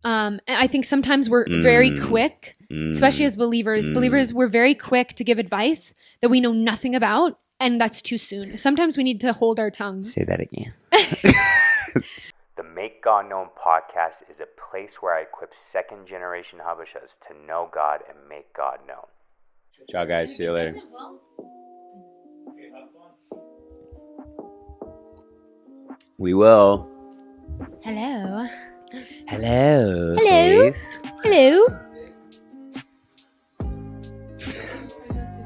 And I think sometimes we're very quick, especially as believers. Believers, we're very quick to give advice that we know nothing about, and that's too soon. Sometimes we need to hold our tongues. Say that again. The Make God Known podcast is a place where I equip second generation Habashas to know God and make God known. Ciao, guys. See you later. We will. Hello. Hello. Hello. Faith. Hello.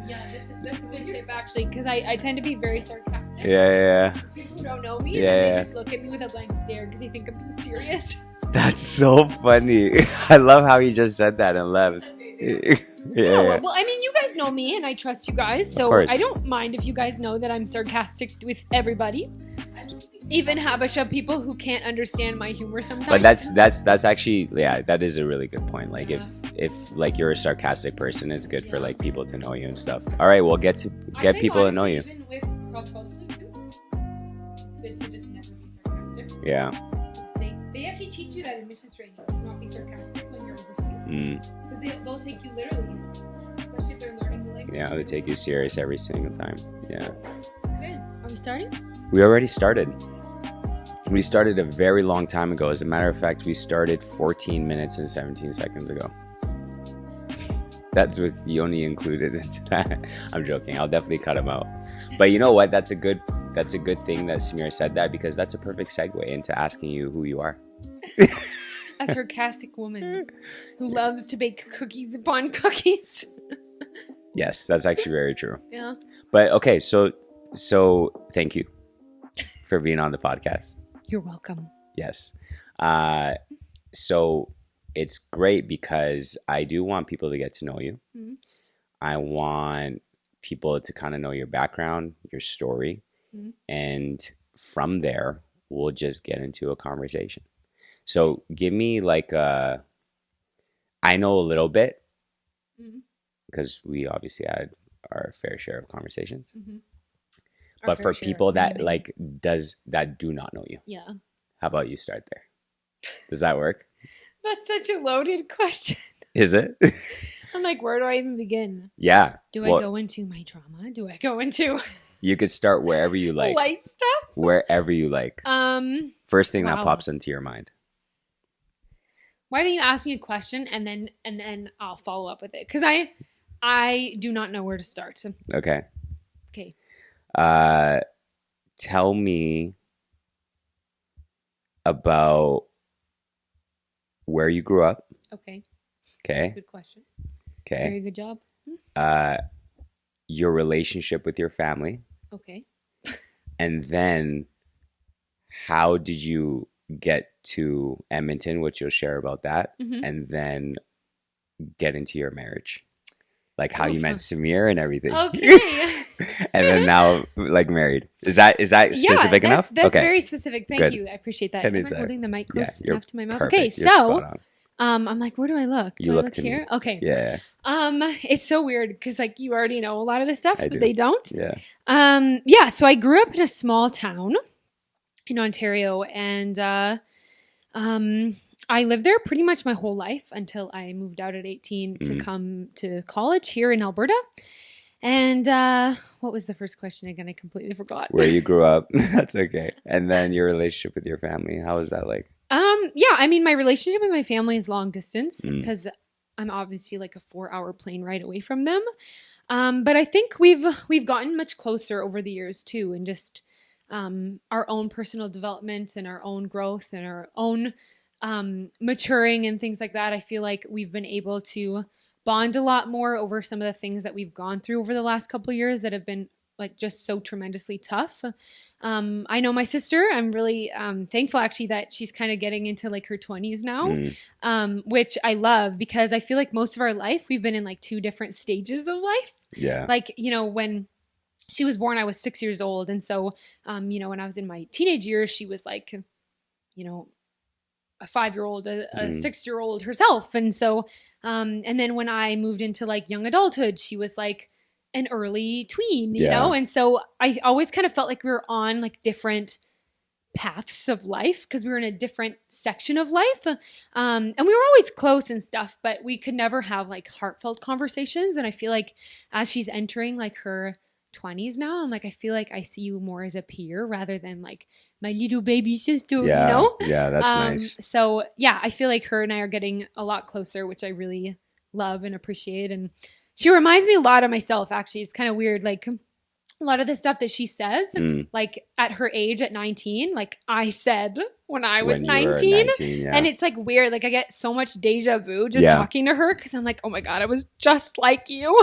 Yeah, that's a good tip, actually, because I tend to be very sarcastic. Yeah. People who don't know me, Yeah. and they just look at me with a blank stare because they think I'm being serious. That's so funny. I love how you just said that and left. Yeah. Well, I mean, you guys know me, and I trust you guys, so I don't mind if you guys know that I'm sarcastic with everybody. Even Habesha people who can't understand my humor sometimes. But that's actually, yeah, that is a really good point. Like if like you're a sarcastic person, it's good for like people to know you and stuff. All right, well get people to know you. Even with cross-culturally too, it's good to just never be sarcastic. Yeah. They actually teach you that in missions training, to not be sarcastic when you're overseas. Because they'll take you literally, especially if they're learning the language. Yeah, they take you serious every single time. Yeah. Okay, are we starting? We already started. We started a very long time ago. As a matter of fact, we started 14 minutes and 17 seconds ago. That's with Yoni included into that. I'm joking. I'll definitely cut him out. But you know what? That's a good thing that Samir said that, because that's a perfect segue into asking you who you are. A sarcastic woman who loves to bake cookies upon cookies. Yes, that's actually very true. Yeah. But okay, so thank you for being on the podcast. You're welcome. Yes. So it's great because I do want people to get to know you. Mm-hmm. I want people to kind of know your background, your story. Mm-hmm. And from there, we'll just get into a conversation. So give me like I know a little bit, because we obviously had our fair share of conversations. Mm-hmm. But for people that that do not know you. Yeah. How about you start there? Does that work? That's such a loaded question. Is it? I'm like, where do I even begin? Yeah. Do I go into my trauma? Do I go into... You could start wherever you like. Light stuff? Wherever you like. First thing that pops into your mind. Why don't you ask me a question and then I'll follow up with it? Because I do not know where to start. So. Okay. Okay. Tell me about where you grew up. Okay. Okay. Good question. Okay. Very good job. Your relationship with your family. Okay. And then how did you get to Edmonton, which you'll share about that, and then get into your marriage. Like how you met Samir and everything. Okay. And then now like married. Is that specific enough? That's okay. very specific. Thank you. I appreciate that. Am I holding the mic close enough to my mouth? Perfect. Okay, you're so I'm like, where do I look? Do I look here? Me. Okay. Yeah. It's so weird because like you already know a lot of this stuff, but they don't. Yeah. Yeah. So I grew up in a small town in Ontario, and I lived there pretty much my whole life until I moved out at 18 to come to college here in Alberta. And what was the first question again? I completely forgot. Where you grew up. That's okay. And then your relationship with your family. How was that like? Yeah, I mean, my relationship with my family is long distance because I'm obviously like a 4-hour plane ride away from them. But I think we've gotten much closer over the years too, and just our own personal development and our own growth and our own maturing and things like that. I feel like we've been able to bond a lot more over some of the things that we've gone through over the last couple of years that have been like just so tremendously tough. I know my sister, I'm really thankful actually that she's kind of getting into like her 20s now, which I love because I feel like most of our life we've been in like 2 different stages of life. Yeah. Like, you know, when she was born, I was 6 years old. And so, you know, when I was in my teenage years, she was like, you know, a 5-year-old, a 6-year-old herself. And so, and then when I moved into like young adulthood, she was like an early tween, you know? And so I always kind of felt like we were on like different paths of life because we were in a different section of life. And we were always close and stuff, but we could never have like heartfelt conversations. And I feel like as she's entering like her 20s now, I'm like, I feel like I see you more as a peer rather than like my little baby sister, you know? Yeah, that's nice. So yeah, I feel like her and I are getting a lot closer, which I really love and appreciate. And she reminds me a lot of myself, actually. It's kind of weird. Like a lot of the stuff that she says, like at her age at 19, like I said when I was 19. And it's like weird. Like I get so much deja vu just talking to her because I'm like, oh my God, I was just like you.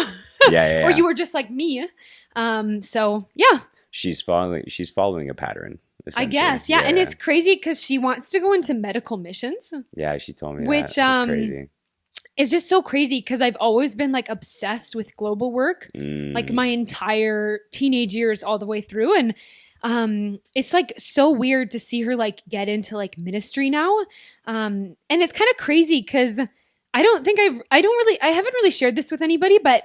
Or you were just like me. So yeah. She's following a pattern. I guess. Yeah. And it's crazy because she wants to go into medical missions. Yeah, she told me that. That's crazy. It's just so crazy because I've always been like obsessed with global work, like my entire teenage years all the way through. And it's like so weird to see her like get into like ministry now. And it's kind of crazy because I haven't really shared this with anybody, but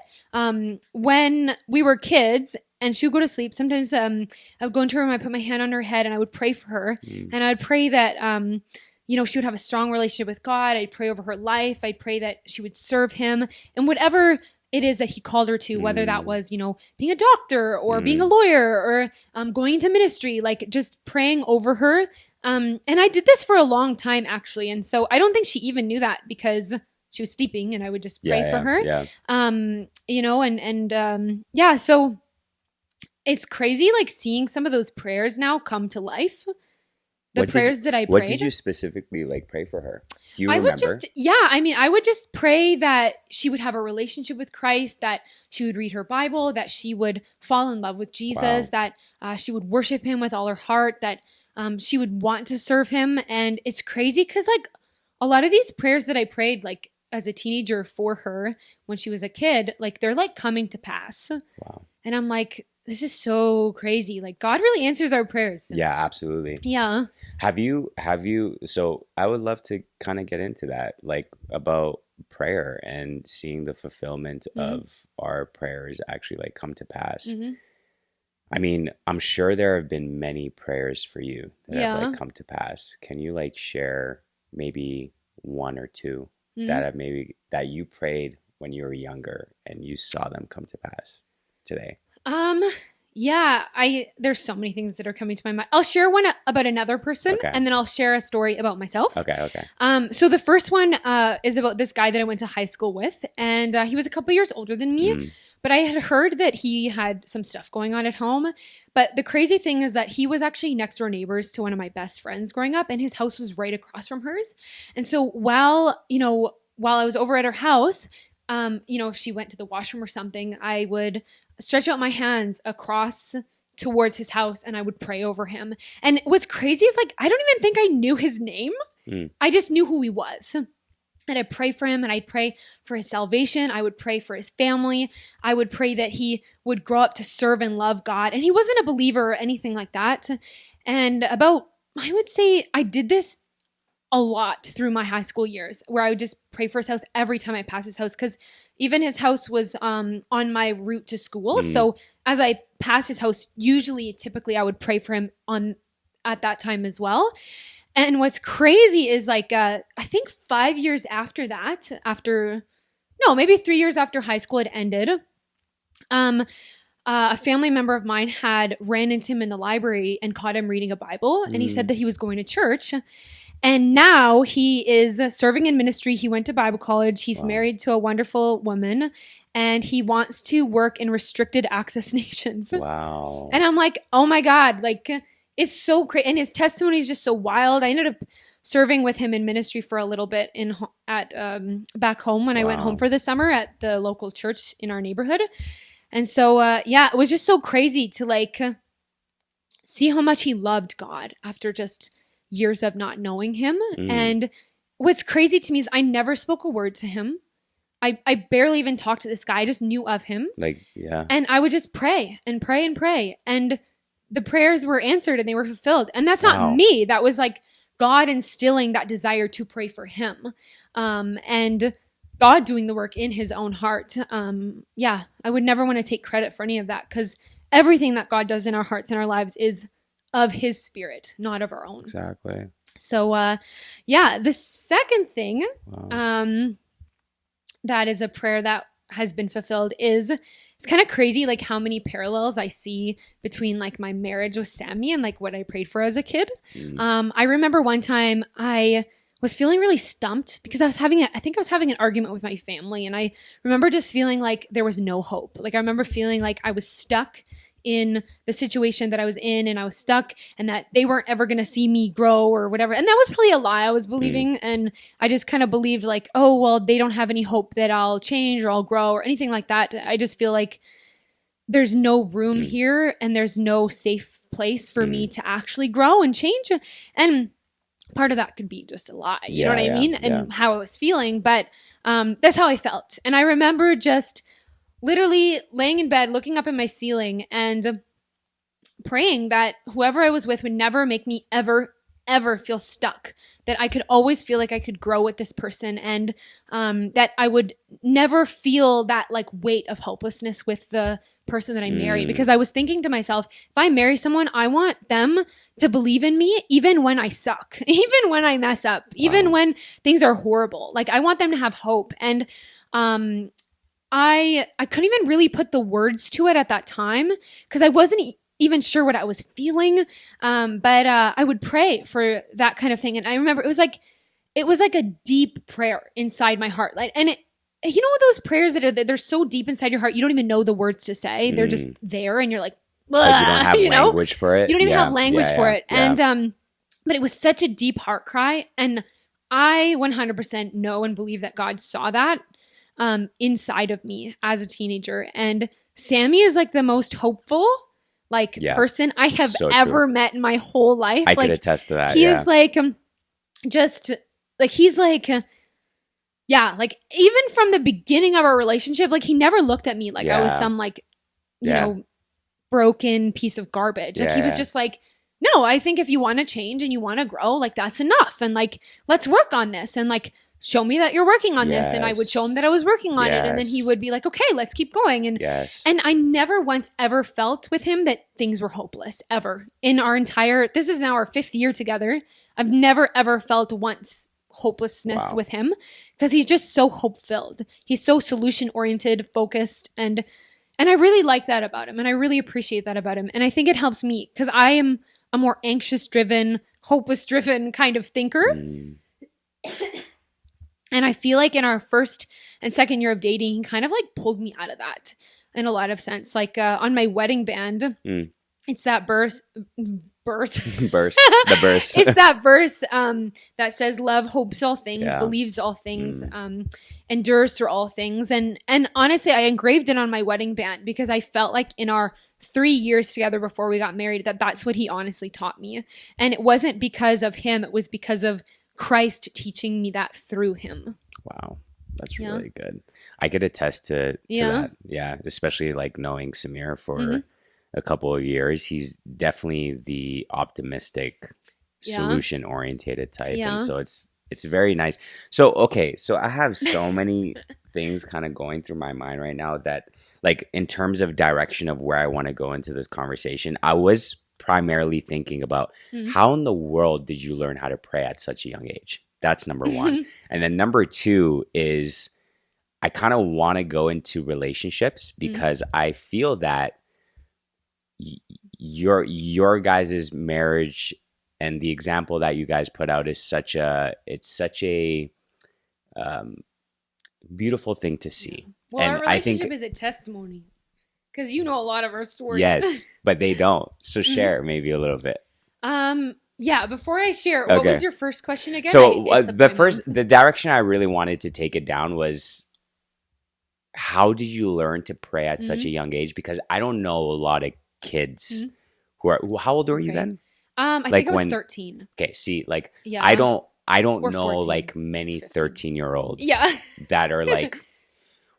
when we were kids and she would go to sleep, sometimes I would go into her room, I'd put my hand on her head and I would pray for her. And I would pray that, she would have a strong relationship with God. I'd pray over her life. I'd pray that she would serve him and whatever it is that he called her to, whether that was, being a doctor or being a lawyer or going into ministry, like just praying over her. And I did this for a long time, actually. And so I don't think she even knew that because she was sleeping and I would just pray for her. So it's crazy, like seeing some of those prayers now come to life. Prayers that I prayed. What did you specifically like pray for her? Do you remember? I would just pray that she would have a relationship with Christ, that she would read her Bible, that she would fall in love with Jesus, that she would worship him with all her heart, that she would want to serve him. And it's crazy because like a lot of these prayers that I prayed like as a teenager for her when she was a kid, like they're like coming to pass. Wow. And I'm like, this is so crazy. Like God really answers our prayers. Yeah, absolutely. Yeah. Have you, so I would love to kind of get into that, like about prayer and seeing the fulfillment of our prayers actually like come to pass. I mean, I'm sure there have been many prayers for you that have like come to pass. Can you like share maybe one or two that you prayed when you were younger and you saw them come to pass today? There's so many things that are coming to my mind. I'll share one about another person and then I'll share a story about myself. Okay. So the first one is about this guy that I went to high school with, and he was a couple years older than me, but I had heard that he had some stuff going on at home. But the crazy thing is that he was actually next door neighbors to one of my best friends growing up, and his house was right across from hers. And so while I was over at her house, if she went to the washroom or something, I would stretch out my hands across towards his house and I would pray over him. And what's crazy is like, I don't even think I knew his name. I just knew who he was. And I'd pray for him and I'd pray for his salvation. I would pray for his family. I would pray that he would grow up to serve and love God. And he wasn't a believer or anything like that. And I would say I did this a lot through my high school years where I would just pray for his house every time I passed his house, because even his house was on my route to school. So as I passed his house, typically I would pray for him at that time as well. And what's crazy is like, I think 5 years after that, maybe 3 years after high school had ended, a family member of mine had ran into him in the library and caught him reading a Bible. And he said that he was going to church. And now he is serving in ministry. He went to Bible college. He's married to a wonderful woman, and he wants to work in restricted access nations. Wow. And I'm like, oh my God, like it's so crazy. And his testimony is just so wild. I ended up serving with him in ministry for a little bit back home when I went home for the summer at the local church in our neighborhood. And so, it was just so crazy to like see how much he loved God after just years of not knowing him. And what's crazy to me is I never spoke a word to him. I barely even talked to this guy. I just knew of him. And I would just pray and pray and pray. And the prayers were answered and they were fulfilled. And that's not me. That was like God instilling that desire to pray for him. And God doing the work in his own heart. I would never want to take credit for any of that, because everything that God does in our hearts and our lives is of his spirit, not of our own. Exactly. So, the second thing, Wow. that is a prayer that has been fulfilled is, it's kind of crazy, like how many parallels I see between like my marriage with Sammy and like what I prayed for as a kid. I remember one time I was feeling really stumped because I think I was having an argument with my family, and I remember just feeling like there was no hope. Like I remember feeling like I was stuck in the situation that I was in, and I was stuck, and that they weren't ever going to see me grow or whatever. And that was probably a lie I was believing. And I just kind of believed like, oh, well, they don't have any hope that I'll change or I'll grow or anything like that. I just feel like there's no room here, and there's no safe place for me to actually grow and change. And part of that could be just a lie, you know what I mean? And how I was feeling, but that's how I felt. And I remember just literally laying in bed, looking up at my ceiling and praying that whoever I was with would never make me ever feel stuck, that I could always feel like I could grow with this person, and that I would never feel that like weight of hopelessness with the person that I marry. Because I was thinking to myself, if I marry someone, I want them to believe in me even when I suck, even when I mess up, even when things are horrible. Like I want them to have hope. And I couldn't even really put the words to it at that time because I wasn't even sure what I was feeling. But I would pray for that kind of thing. And I remember it was like a deep prayer inside my heart. Like, and you know what, those prayers they're so deep inside your heart, you don't even know the words to say. They're just there, and you're like you don't have language for it. You don't even have language for it. Yeah. And but it was such a deep heart cry, and I 100% know and believe that God saw that inside of me as a teenager. And Sammy is like the most hopeful person I have ever met in my whole life. I could attest to that. He is like just like he's like like even from the beginning of our relationship, like he never looked at me like I was some like you know broken piece of garbage. Like he was just like, no, I think if you want to change and you want to grow, like that's enough, and like let's work on this, and like show me that you're working on this. And I would show him that I was working on it, and then he would be like, okay, let's keep going. And and I never once ever felt with him that things were hopeless ever in our entire, this is now our 5th year together. I've never ever felt once hopelessness with him, because he's just so hope filled. He's so solution oriented, focused, and I really like that about him, and I really appreciate that about him. And I think it helps me because I am a more anxious driven, hopeless driven kind of thinker. And I feel like in our 1st and 2nd year of dating, he kind of like pulled me out of that in a lot of sense. Like on my wedding band, it's that verse. The verse. It's that verse that says, "Love hopes all things, believes all things, endures through all things." And honestly, I engraved it on my wedding band because I felt like in our 3 years together before we got married, that's what he honestly taught me. And it wasn't because of him; it was because of Christ teaching me that through him. Wow. That's really good. I could attest to that. Yeah. Especially like knowing Samir for a couple of years. He's definitely the optimistic, solution oriented type. And so it's very nice. So, okay. So I have so many things kind of going through my mind right now that like in terms of direction of where I want to go into this conversation, I was primarily thinking about how in the world did you learn how to pray at such a young age? That's number one. And then number 2 is I kind of want to go into relationships because I feel that your guys' marriage and the example that you guys put out is such a beautiful thing to see. Well, and our relationship is a testimony. Because you know a lot of our stories. Yes, but they don't. So share maybe a little bit. Yeah, before I share, what was your first question again? So the direction I really wanted to take it down was, how did you learn to pray at such a young age? Because I don't know a lot of kids who are, how old were you then? I think I was 13. Okay, see, like, I don't know 14. like many 13-year-olds that are like,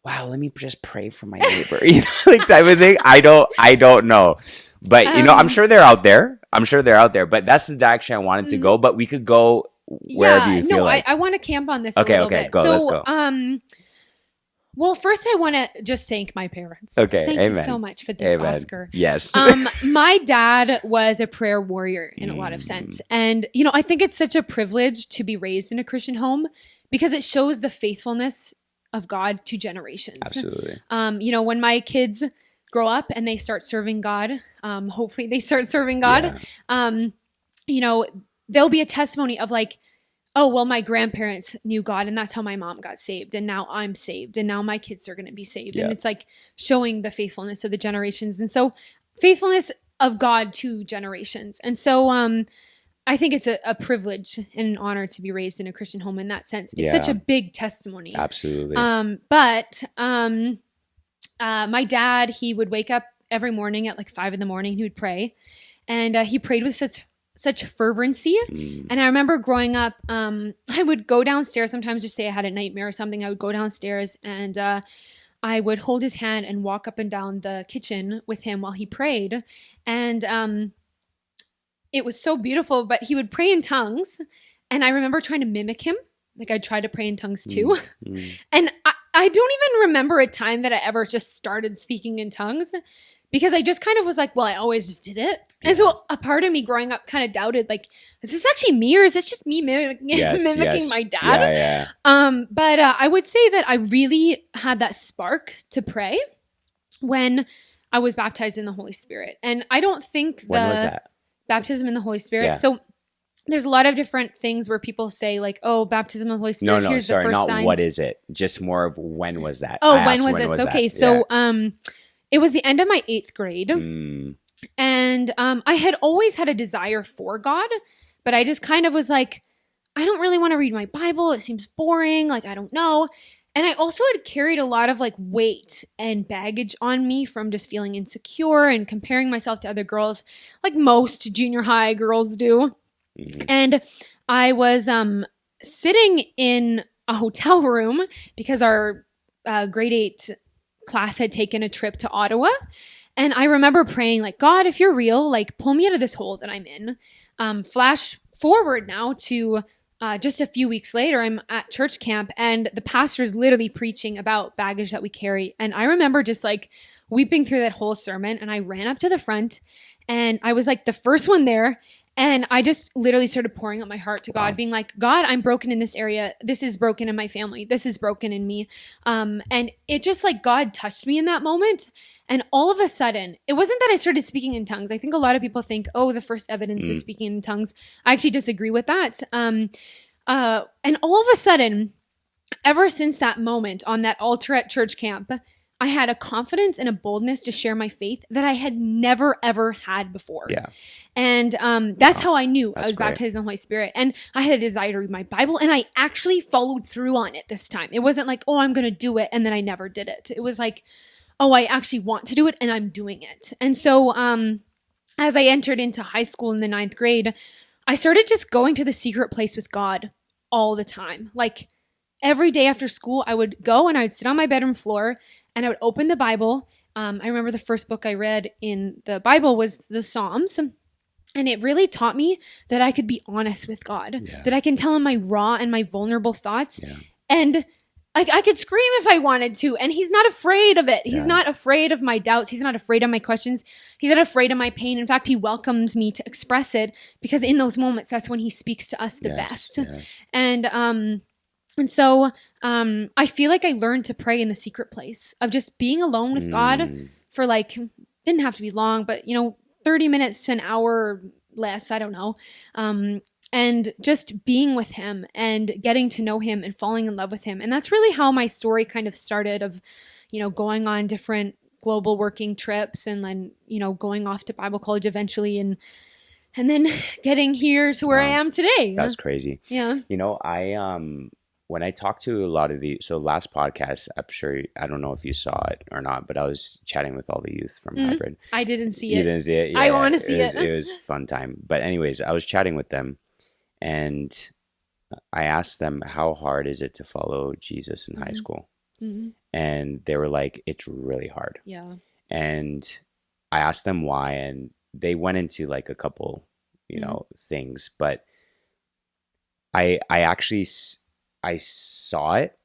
wow, let me just pray for my neighbor, you know, like type of thing. I don't know. But, you know, I'm sure they're out there. But that's the direction I wanted to go. But we could go wherever you feel like. I want to camp on this a little bit. Let's go. Well, first I want to just thank my parents. Okay, thank amen. you so much for this, Amen. Oscar. Yes. My dad was a prayer warrior in a lot of sense. And, I think it's such a privilege to be raised in a Christian home because it shows the faithfulness of God to generations. Absolutely. When my kids grow up and they start serving God, hopefully they start serving God, there'll be a testimony of like, oh, well, my grandparents knew God and that's how my mom got saved. And now I'm saved. And now my kids are going to be saved. Yeah. And it's like showing the faithfulness of the generations. And so faithfulness of God to generations. And so I think it's a privilege and an honor to be raised in a Christian home in that sense. It's such a big testimony. Absolutely. But my dad, he would wake up every morning at like 5 a.m. He would pray. And he prayed with such fervency. And I remember growing up, I would go downstairs sometimes, just say I had a nightmare or something. I would go downstairs and I would hold his hand and walk up and down the kitchen with him while he prayed. And it was so beautiful, but he would pray in tongues. And I remember trying to mimic him. Like I'd try to pray in tongues too. And I don't even remember a time that I ever just started speaking in tongues. Because I just kind of was like, well, I always just did it. And so a part of me growing up kind of doubted, like, is this actually me or is this just me mimicking my dad? But I would say that I really had that spark to pray when I was baptized in the Holy Spirit. And I don't think when was that? Baptism in the Holy Spirit. So there's a lot of different things where people say like, oh, baptism of the Holy Spirit. No, here's sorry, the first not signs. what is it? Just more of when was that? Oh, when was this? Okay, so it was the end of my 8th grade. And I had always had a desire for God, but I just kind of was like, I don't really want to read my Bible. It seems boring. Like, I don't know. And I also had carried a lot of like weight and baggage on me from just feeling insecure and comparing myself to other girls, like most junior high girls do. And I was sitting in a hotel room because our grade 8 class had taken a trip to Ottawa. And I remember praying like, God, if you're real, like pull me out of this hole that I'm in. Flash forward now to just a few weeks later, I'm at church camp and the pastor is literally preaching about baggage that we carry. And I remember just like weeping through that whole sermon, and I ran up to the front and I was like the first one there. And I just literally started pouring out my heart to God, being like, God, I'm broken in this area. This is broken in my family. This is broken in me. And it just like God touched me in that moment. And all of a sudden, it wasn't that I started speaking in tongues. I think a lot of people think, oh, the first evidence is speaking in tongues. I actually disagree with that. And all of a sudden, ever since that moment on that altar at church camp, I had a confidence and a boldness to share my faith that I had never, ever had before. Yeah. And that's how I knew I was baptized in the Holy Spirit. And I had a desire to read my Bible, and I actually followed through on it this time. It wasn't like, oh, I'm going to do it, and then I never did it. It was like, oh, I actually want to do it, and I'm doing it. And so as I entered into high school in the 9th grade, I started just going to the secret place with God all the time. Like every day after school, I would go and I would sit on my bedroom floor and I would open the Bible. I remember the first book I read in the Bible was the Psalms. And it really taught me that I could be honest with God, that I can tell him my raw and my vulnerable thoughts. And I could scream if I wanted to. And he's not afraid of it. He's not afraid of my doubts. He's not afraid of my questions. He's not afraid of my pain. In fact, he welcomes me to express it because in those moments, that's when he speaks to us the best. And so I feel like I learned to pray in the secret place of just being alone with God for like, didn't have to be long, but 30 minutes to an hour or less, I don't know. And just being with him and getting to know him and falling in love with him. And that's really how my story kind of started of, going on different global working trips and then, going off to Bible college eventually and then getting here to where I am today. That's crazy. Yeah. When I talked to a lot of you, so last podcast, I'm sure, I don't know if you saw it or not, but I was chatting with all the youth from Hybrid. I didn't see it. You didn't see it? Yeah, I want to see it. It was a fun time. But anyways, I was chatting with them and I asked them, how hard is it to follow Jesus in high school? And they were like, it's really hard. Yeah. And I asked them why, and they went into like a couple, things, but I actually... I saw it,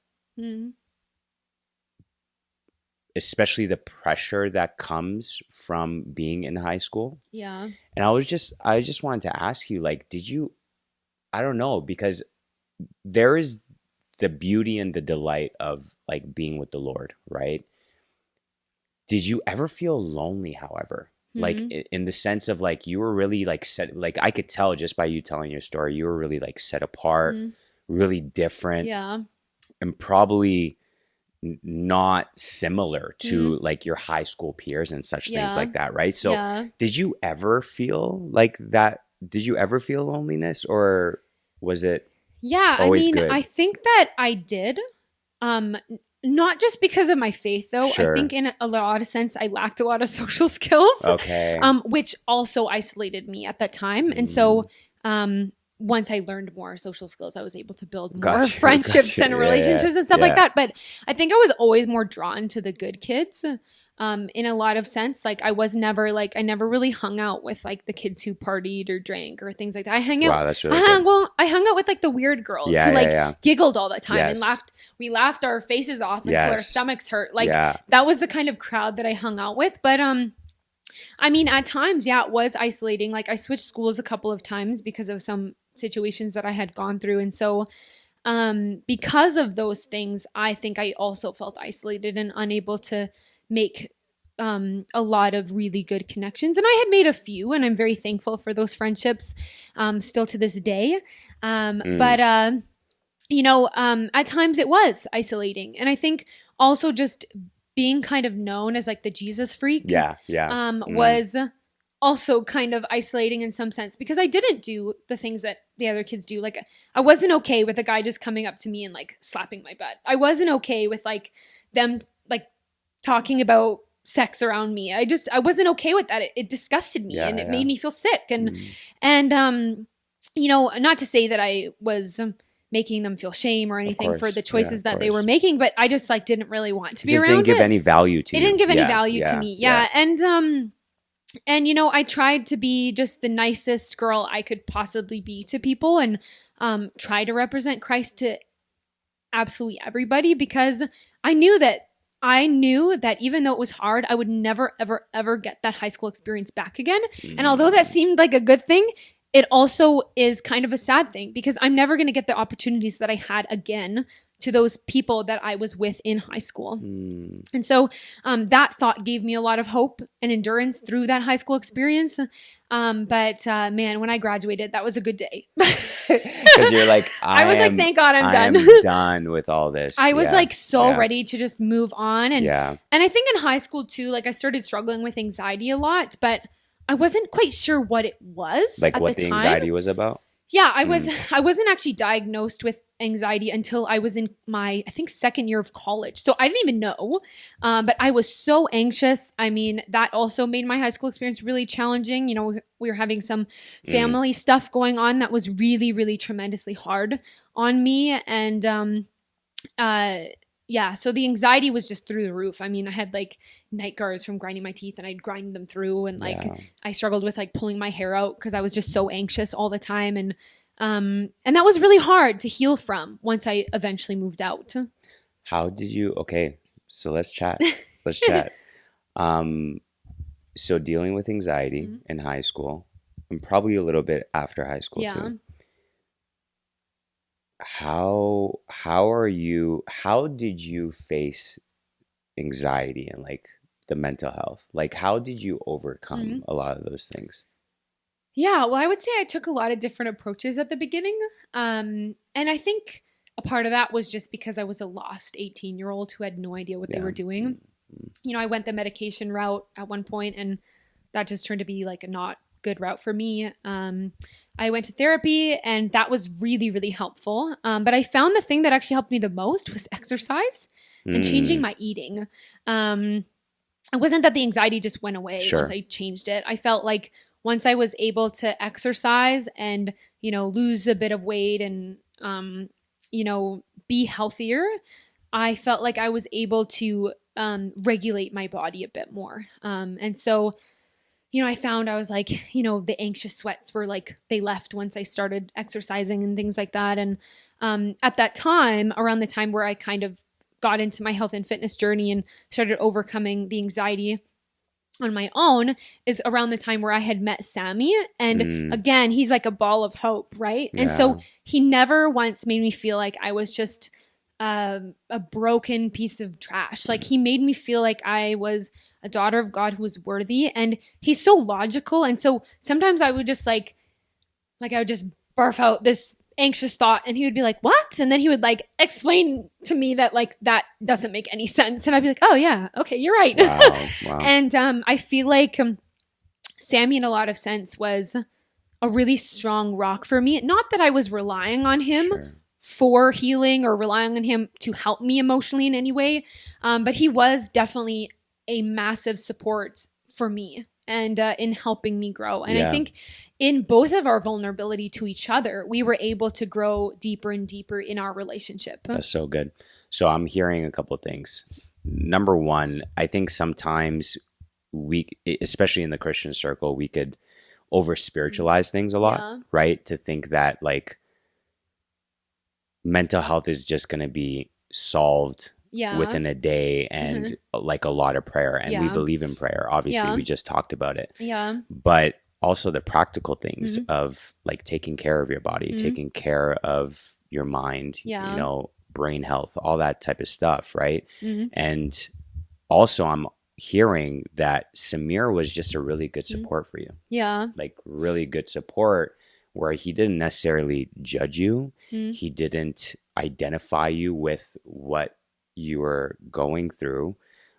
especially the pressure that comes from being in high school. Yeah. And I just wanted to ask you, like, I don't know, because there is the beauty and the delight of like being with the Lord, right? Did you ever feel lonely, however? Like in the sense of like you were really like set, like I could tell just by you telling your story, you were really like set apart, really different, and probably not similar to like your high school peers and such things like that, right? So did you ever feel like that? Did you ever feel loneliness, or was it always good? I think that I did. Not just because of my faith, though. Sure. I think in a lot of sense, I lacked a lot of social skills. Okay. Which also isolated me at that time. And so once I learned more social skills, I was able to build more friendships and relationships and stuff like that. But I think I was always more drawn to the good kids. In a lot of sense, like I never really hung out with like the kids who partied or drank or things like that. I hung out. Wow, that's really good. I hung out with like the weird girls who giggled all the time and Yes. We laughed our faces off until our stomachs hurt. Like Yeah. that was the kind of crowd that I hung out with. But I mean, at times, it was isolating. Like I switched schools a couple of times because of some situations that I had gone through, and so because of those things, I think I also felt isolated and unable to make a lot of really good connections. And I had made a few, and I'm very thankful for those friendships still to this day. But, at times it was isolating. And I think also just being kind of known as like the Jesus freak was also kind of isolating in some sense, because I didn't do the things that the other kids do. Like I wasn't okay with a guy just coming up to me and like slapping my butt. I wasn't okay with like them like talking about sex around me. I wasn't okay with that. It disgusted me and it made me feel sick. And not to say that I was making them feel shame or anything for the choices that they were making, but I just like didn't really want to be around it. Didn't give any value to you. It didn't give any value to me. Yeah. And I tried to be just the nicest girl I could possibly be to people, and try to represent Christ to absolutely everybody, because I knew that even though it was hard, I would never, ever, ever get that high school experience back again. And although that seemed like a good thing, it also is kind of a sad thing, because I'm never going to get the opportunities that I had again to those people that I was with in high school. And so that thought gave me a lot of hope and endurance through that high school experience. But man, when I graduated, that was a good day. Because you're like, I was like, thank God I'm done. I'm done with all this. I was like so ready to just move on. And I think in high school too, like I started struggling with anxiety a lot, but I wasn't quite sure what it was. Like what the anxiety was about? Yeah, I wasn't actually diagnosed with anxiety until I was in my, I think, second year of college. So I didn't even know, but I was so anxious. I mean, that also made my high school experience really challenging. We were having some family stuff going on that was really, really tremendously hard on me. And so the anxiety was just through the roof. I mean, I had like night guards from grinding my teeth, and I'd grind them through, and like I struggled with like pulling my hair out because I was just so anxious all the time. And that was really hard to heal from once I eventually moved out. How did you, okay, so let's chat. Let's chat. So dealing with anxiety in high school, and probably a little bit after high school too. How did you face anxiety and like the mental health? Like how did you overcome a lot of those things? Yeah, well, I would say I took a lot of different approaches at the beginning. And I think a part of that was just because I was a lost 18-year-old who had no idea what they were doing. I went the medication route at one point, and that just turned to be like a not good route for me. I went to therapy, and that was really, really helpful. But I found the thing that actually helped me the most was exercise and changing my eating. It wasn't that the anxiety just went away once I changed it. I felt like once I was able to exercise and, lose a bit of weight and, be healthier, I felt like I was able to regulate my body a bit more. And so, I found I was like, the anxious sweats were like, they left once I started exercising and things like that. And at that time, around the time where I kind of got into my health and fitness journey and started overcoming the anxiety on my own is around the time where I had met Sammy. And again, he's like a ball of hope, right? Yeah. And so he never once made me feel like I was just a broken piece of trash. Like he made me feel like I was a daughter of God who was worthy. And he's so logical. And so sometimes I would just like I would just barf out this anxious thought and he would be like, what? And then he would like explain to me that like that doesn't make any sense. And I'd be like, oh yeah, okay, you're right. Wow. And I feel like Sammy in a lot of sense was a really strong rock for me. Not that I was relying on him for healing or relying on him to help me emotionally in any way. But he was definitely a massive support for me and in helping me grow. And I think in both of our vulnerability to each other, we were able to grow deeper and deeper in our relationship. That's so good. So I'm hearing a couple of things. Number one, I think sometimes we, especially in the Christian circle, we could over spiritualize things a lot, right? To think that like mental health is just going to be solved within a day and like a lot of prayer. And we believe in prayer. Obviously, we just talked about it. Yeah. But also the practical things of like taking care of your body, taking care of your mind, you know, brain health, all that type of stuff, right? And also I'm hearing that Samir was just a really good support for you. Yeah. Like really good support where he didn't necessarily judge you. He didn't identify you with what you were going through,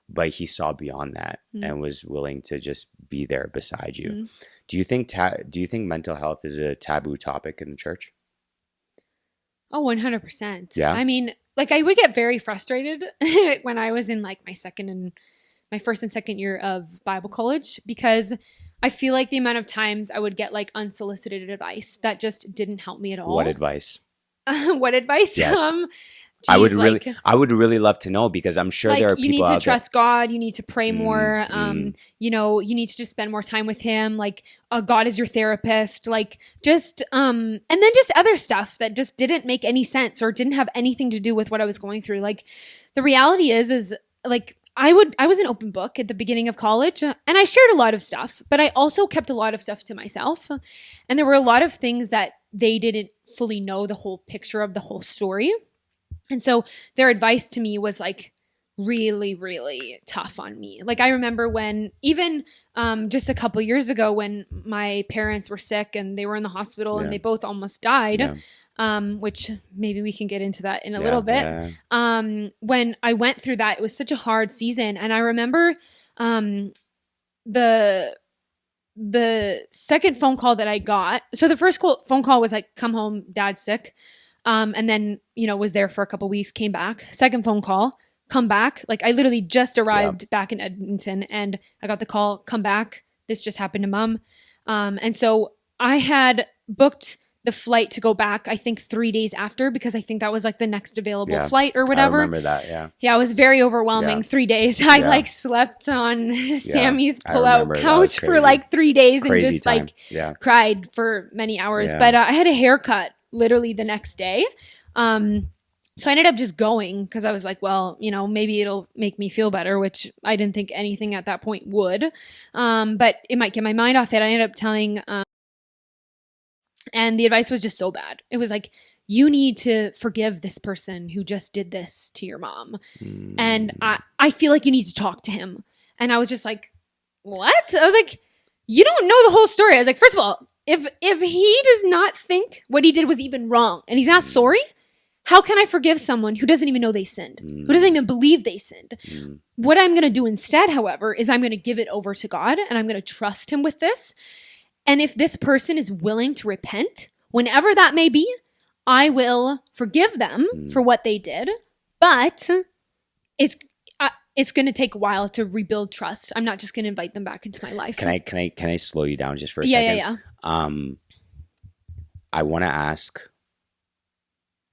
but he saw beyond that and was willing to just be there beside you. Do you think mental health is a taboo topic in the church? Oh, 100%. Yeah. I mean, like I would get very frustrated when I was in like my first and second year of Bible college, because I feel like the amount of times I would get like unsolicited advice that just didn't help me at all. What advice? What advice? Yes. Geez, I would really love to know, because I'm sure like, there are people out there. You need to trust God. You need to pray more. You know, you need to just spend more time with him. Like, God is your therapist. Like, just, and then just other stuff that just didn't make any sense or didn't have anything to do with what I was going through. Like, the reality is like, I was an open book at the beginning of college, and I shared a lot of stuff, but I also kept a lot of stuff to myself. And there were a lot of things that they didn't fully know the whole picture of the whole story. And so their advice to me was like really, really tough on me. Like I remember when even just a couple years ago when my parents were sick and they were in the hospital and they both almost died, which maybe we can get into that in a little bit. Yeah. When I went through that, it was such a hard season. And I remember the second phone call that I got. So the first phone call was like, come home, dad's sick. And then, you know, was there for a couple weeks, came back. Second phone call, come back. Like I literally just arrived back in Edmonton and I got the call, come back. This just happened to mom. And so I had booked the flight to go back, I think 3 days after, because I think that was like the next available flight or whatever. I remember that. Yeah. Yeah. It was very overwhelming. 3 days. I like slept on Sammy's pullout couch for like 3 days and just time. Like cried for many hours. Yeah. But I had a haircut literally the next day. So I ended up just going because I was like, well, you know, maybe it'll make me feel better, which I didn't think anything at that point would. But it might get my mind off it. I ended up telling, and the advice was just so bad. It was like, you need to forgive this person who just did this to your mom. And I feel like you need to talk to him. And I was just like, what? I was like, you don't know the whole story. I was like, first of all, if he does not think what he did was even wrong and he's not sorry, how can I forgive someone who doesn't even know they sinned, who doesn't even believe they sinned? What I'm going to do instead, however, is I'm going to give it over to God and I'm going to trust him with this. And if this person is willing to repent, whenever that may be, I will forgive them for what they did. But it's going to take a while to rebuild trust. I'm not just going to invite them back into my life. Can I slow you down just for a second? Yeah. I want to ask,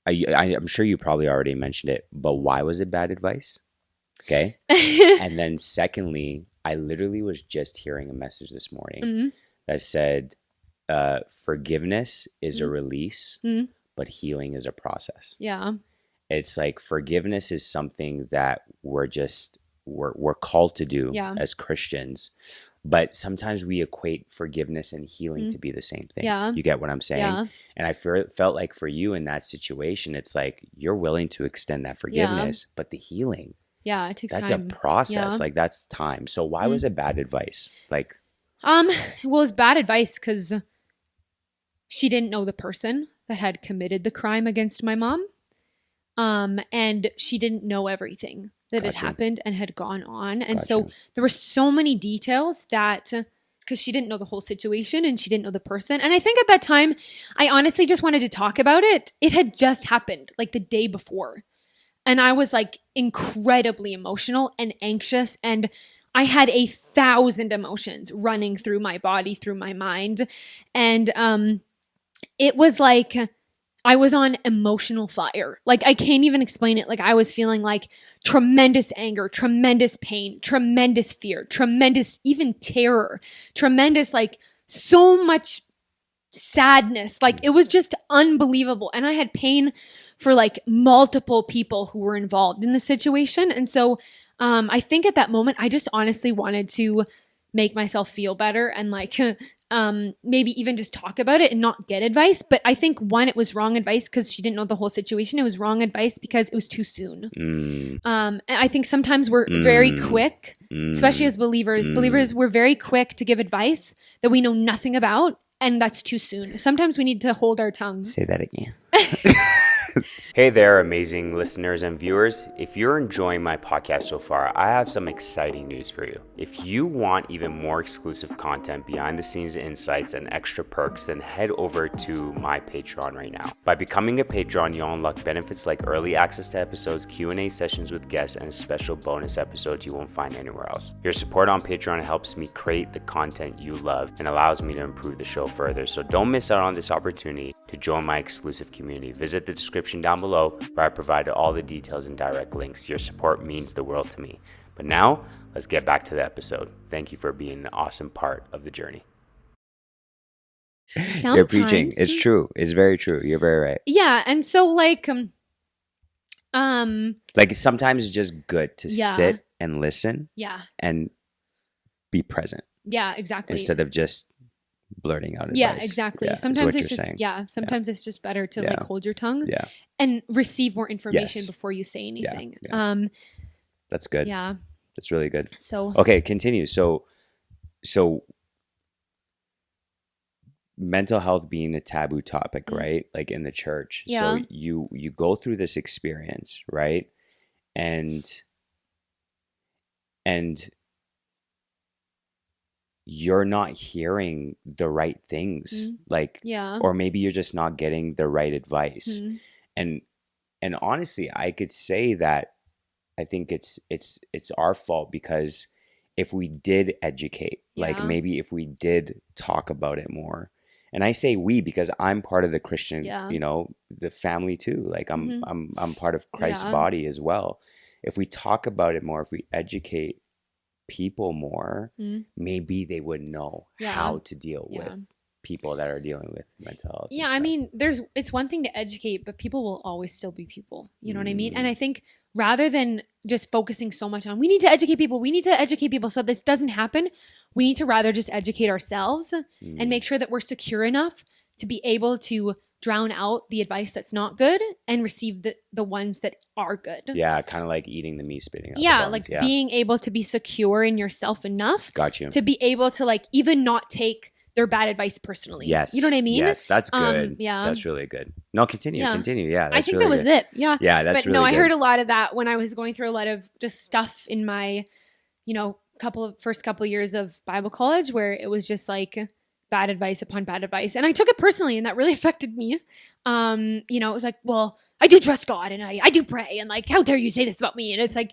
I'm sure you probably already mentioned it, but why was it bad advice? Okay. And then secondly, I literally was just hearing a message this morning that said, forgiveness is a release, but healing is a process. Yeah. it's like forgiveness is something that we're called to do as Christians. But sometimes we equate forgiveness and healing to be the same thing. Yeah. You get what I'm saying? Yeah. And I felt like for you in that situation, it's like you're willing to extend that forgiveness, but the healing, it takes that's time. a process. Yeah. Like that's time. So why was it bad advice? Like, well, it's bad advice because she didn't know the person that had committed the crime against my mom. And she didn't know everything that had happened and had gone on. And so there were so many details that, because she didn't know the whole situation and she didn't know the person. And I think at that time, I honestly just wanted to talk about it. It had just happened like the day before. And I was like incredibly emotional and anxious. And I had 1,000 emotions running through my body, through my mind. And it was like I was on emotional fire. Like I can't even explain it. Like I was feeling like tremendous anger, tremendous pain, tremendous fear, tremendous even terror, tremendous like so much sadness. Like it was just unbelievable. And I had pain for like multiple people who were involved in the situation. And so I think at that moment, I just honestly wanted to make myself feel better and like maybe even just talk about it and not get advice. But I think one, it was wrong advice because she didn't know the whole situation. It was wrong advice because it was too soon. And I think sometimes we're very quick, especially as believers. Believers, we're very quick to give advice that we know nothing about, and that's too soon. Sometimes we need to hold our tongue. Say that again. Hey there, amazing listeners and viewers. If you're enjoying my podcast so far, I have some exciting news for you. If you want even more exclusive content, behind the scenes insights, and extra perks, then head over to my Patreon right now. By becoming a patron, you'll unlock benefits like early access to episodes, Q&A sessions with guests, and special bonus episodes you won't find anywhere else. Your support on Patreon helps me create the content you love and allows me to improve the show further. So don't miss out on this opportunity to join my exclusive community. Visit the description down below where I provided all the details and direct links. Your support means the world to me. But now, let's get back to the episode. Thank you for being an awesome part of the journey. Sometimes, you're preaching. It's true. It's very true. You're very right. Yeah, and so like sometimes it's just good to sit and listen. Yeah. And be present. Yeah, exactly. Instead of just blurting out advice. Yeah, exactly. Yeah, sometimes it's just sometimes it's just better to like hold your tongue and receive more information before you say anything. That's good. Yeah. That's really good. So okay, continue. So mental health being a taboo topic, right? Like in the church. Yeah. So you go through this experience, right? And you're not hearing the right things, or maybe you're just not getting the right advice. And honestly, I could say that I think it's our fault, because if we did educate, like maybe if we did talk about it more, and I say we because I'm part of the Christian, the family too. Like I'm part of Christ's body as well. If we talk about it more, if we educate people more, maybe they would know how to deal with people that are dealing with mental health. Yeah, I mean, it's one thing to educate, but people will always still be people. You know what I mean? And I think rather than just focusing so much on we need to educate people so this doesn't happen, we need to rather just educate ourselves and make sure that we're secure enough to be able to drown out the advice that's not good and receive the ones that are good. Yeah, kind of like eating the meat, spitting out the bones. Like being able to be secure in yourself enough to be able to like even not take their bad advice personally. Yes. You know what I mean? Yes, that's good. That's really good. No, continue. Yeah, that's I think really that was good. It. Yeah. Yeah, that's really good. I heard a lot of that when I was going through a lot of just stuff in my, first couple of years of Bible college, where it was just like bad advice upon bad advice. And I took it personally, and that really affected me. It was like, well, I do trust God and I do pray, and like, how dare you say this about me? And it's like,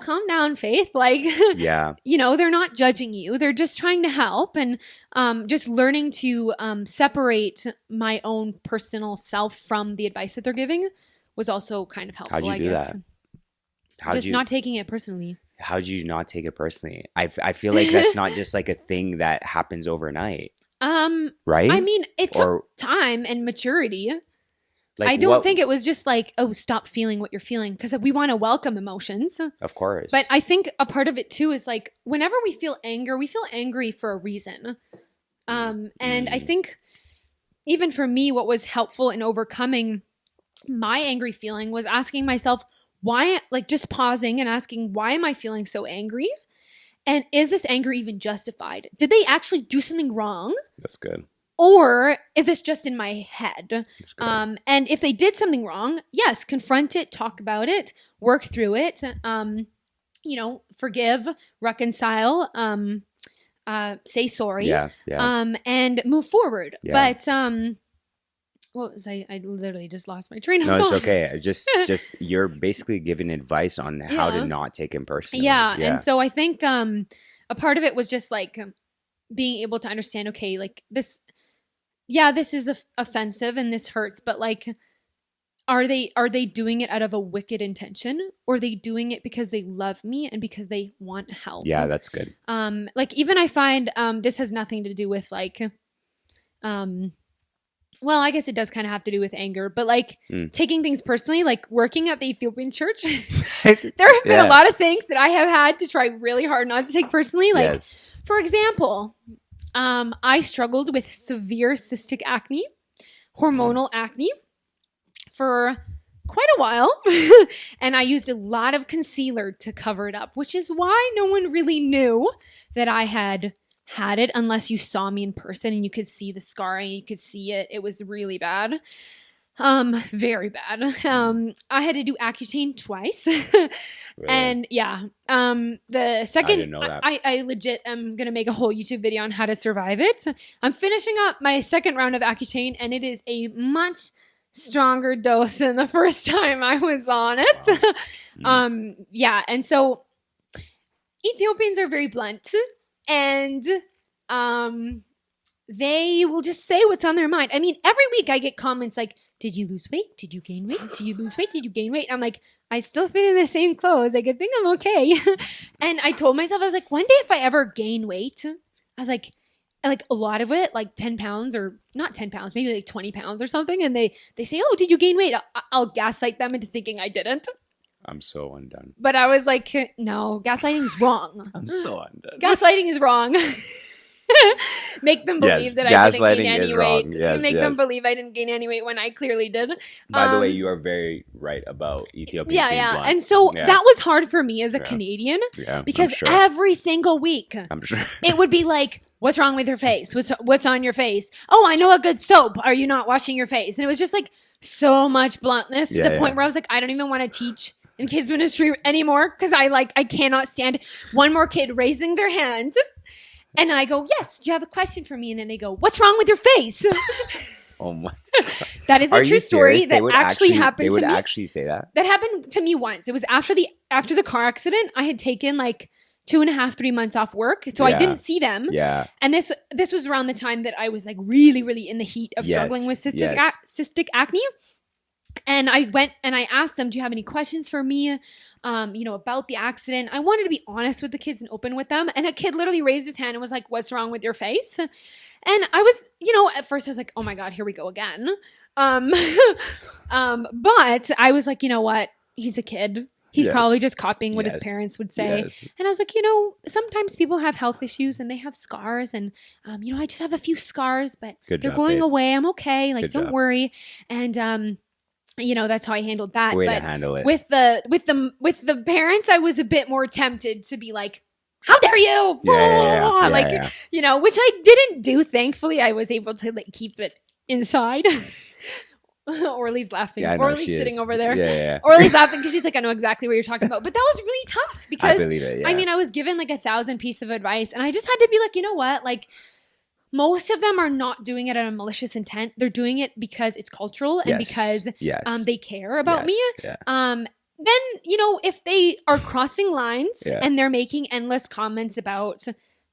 calm down, Faith. Like, they're not judging you. They're just trying to help. And just learning to separate my own personal self from the advice that they're giving was also kind of helpful, How'd you do guess. That? Not taking it personally. How'd you not take it personally? I feel like that's not just like a thing that happens overnight. Right? I mean, it took time and maturity. I don't think it was just like, oh, stop feeling what you're feeling, because we want to welcome emotions. Of course. But I think a part of it too is like, whenever we feel anger, we feel angry for a reason. And I think even for me, what was helpful in overcoming my angry feeling was asking myself, why, like just pausing and asking, why am I feeling so angry? And is this anger even justified? Did they actually do something wrong? That's good. Or is this just in my head? And if they did something wrong, yes, confront it, talk about it, work through it, forgive, reconcile, say sorry, and move forward. Yeah. But what was I literally just lost my train of thought. No, it's okay. Just you're basically giving advice on how to not take it personally. Yeah. And so I think a part of it was just like being able to understand, okay, like this is offensive and this hurts, but like, are they doing it out of a wicked intention, or are they doing it because they love me and because they want help? Yeah, that's good. Like even I find this has nothing to do with like well, I guess it does kind of have to do with anger, but like taking things personally, like working at the Ethiopian church, there have been a lot of things that I have had to try really hard not to take personally. Like, for example, I struggled with severe cystic acne, hormonal acne for quite a while. And I used a lot of concealer to cover it up, which is why no one really knew that I had it unless you saw me in person and you could see the scarring, you could see it. It was really bad. Very bad. I had to do Accutane twice. Really? And the second, I didn't know that. I legit am going to make a whole YouTube video on how to survive it. I'm finishing up my second round of Accutane, and it is a much stronger dose than the first time I was on it. Wow. And so Ethiopians are very blunt. And they will just say what's on their mind. I mean, every week I get comments like, did you lose weight? Did you gain weight? Did you lose weight? Did you gain weight? I'm like, I still fit in the same clothes. Like, I think I'm okay. And I told myself, I was like, one day if I ever gain weight, I was like a lot of it, like 10 pounds or not 10 pounds, maybe like 20 pounds or something. And they say, oh, did you gain weight? I'll gaslight them into thinking I didn't. I'm so undone. But I was like, no, gaslighting is wrong. I'm so undone. Gaslighting is wrong. Make them believe that I didn't gain any weight. Make them believe I didn't gain any weight when I clearly did. By the way, you are very right about Ethiopia. Yeah. And so that was hard for me as a Canadian because every single week it would be like, what's wrong with your face? What's on your face? Oh, I know a good soap. Are you not washing your face? And it was just like so much bluntness to the point where I was like, I don't even want to teach in kids ministry anymore because I cannot stand one more kid raising their hand. And I go, yes, do you have a question for me? And then they go, what's wrong with your face? Oh my God. That is a true story that actually happened to me. They would actually say that? That happened to me once. It was after the car accident. I had taken like 2.5, 3 months off work. So I didn't see them. Yeah. And this was around the time that I was like really, really in the heat of struggling with cystic acne. And I went and I asked them, do you have any questions for me, about the accident? I wanted to be honest with the kids and open with them. And a kid literally raised his hand and was like, what's wrong with your face? And I was, at first I was like, oh my God, here we go again. But I was like, you know what? He's a kid. He's probably just copying what his parents would say. Yes. And I was like, sometimes people have health issues and they have scars. And, I just have a few scars, but they're going away. I'm okay. Like, don't worry. And, that's how I handled that. Way to handle it. With the parents, I was a bit more tempted to be like, how dare you? Which I didn't do. Thankfully, I was able to like keep it inside. Orly's laughing. Orly's sitting over there. Yeah. Orly's laughing because she's like, I know exactly what you're talking about. But that was really tough because I believe it, I was given like 1,000 pieces of advice and I just had to be like, you know what? Like, most of them are not doing it out of malicious intent. They're doing it because it's cultural and because they care about me. Yeah. Then, if they are crossing lines and they're making endless comments about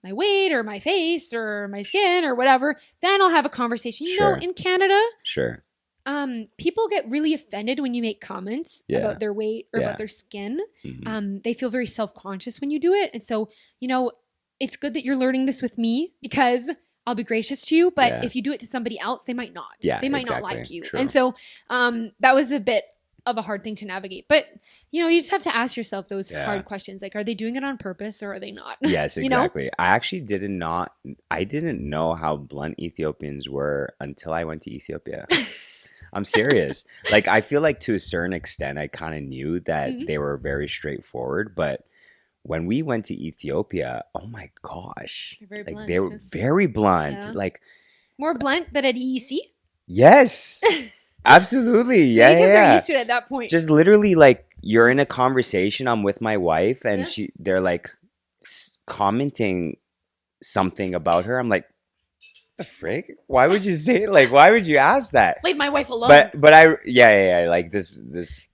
my weight or my face or my skin or whatever, then I'll have a conversation. In Canada, people get really offended when you make comments about their weight or about their skin. Mm-hmm. They feel very self-conscious when you do it. And so, it's good that you're learning this with me because I'll be gracious to you, but Yeah. if you do it to somebody else, they might not. Yeah, they might exactly. not like you. True. And so that was a bit of a hard thing to navigate. But, you know, you just have to ask yourself those hard questions. Like, are they doing it on purpose or are they not? Yes, You know? exactly. I actually I didn't know how blunt Ethiopians were until I went to Ethiopia. I'm serious. Like, I feel like to a certain extent, I kind of knew that they were very straightforward. But when we went to Ethiopia, oh my gosh. They're very Like, blunt. they were very blunt. Yeah. Like, More blunt than at EEC? yes, absolutely. Yeah, Because yeah. they're used to it at that point. Just literally, like, you're in a conversation. I'm with my wife, and they're like commenting something about her. I'm like, the frig? Why would you say, like, why would you ask that? Leave my wife alone. But yeah, like this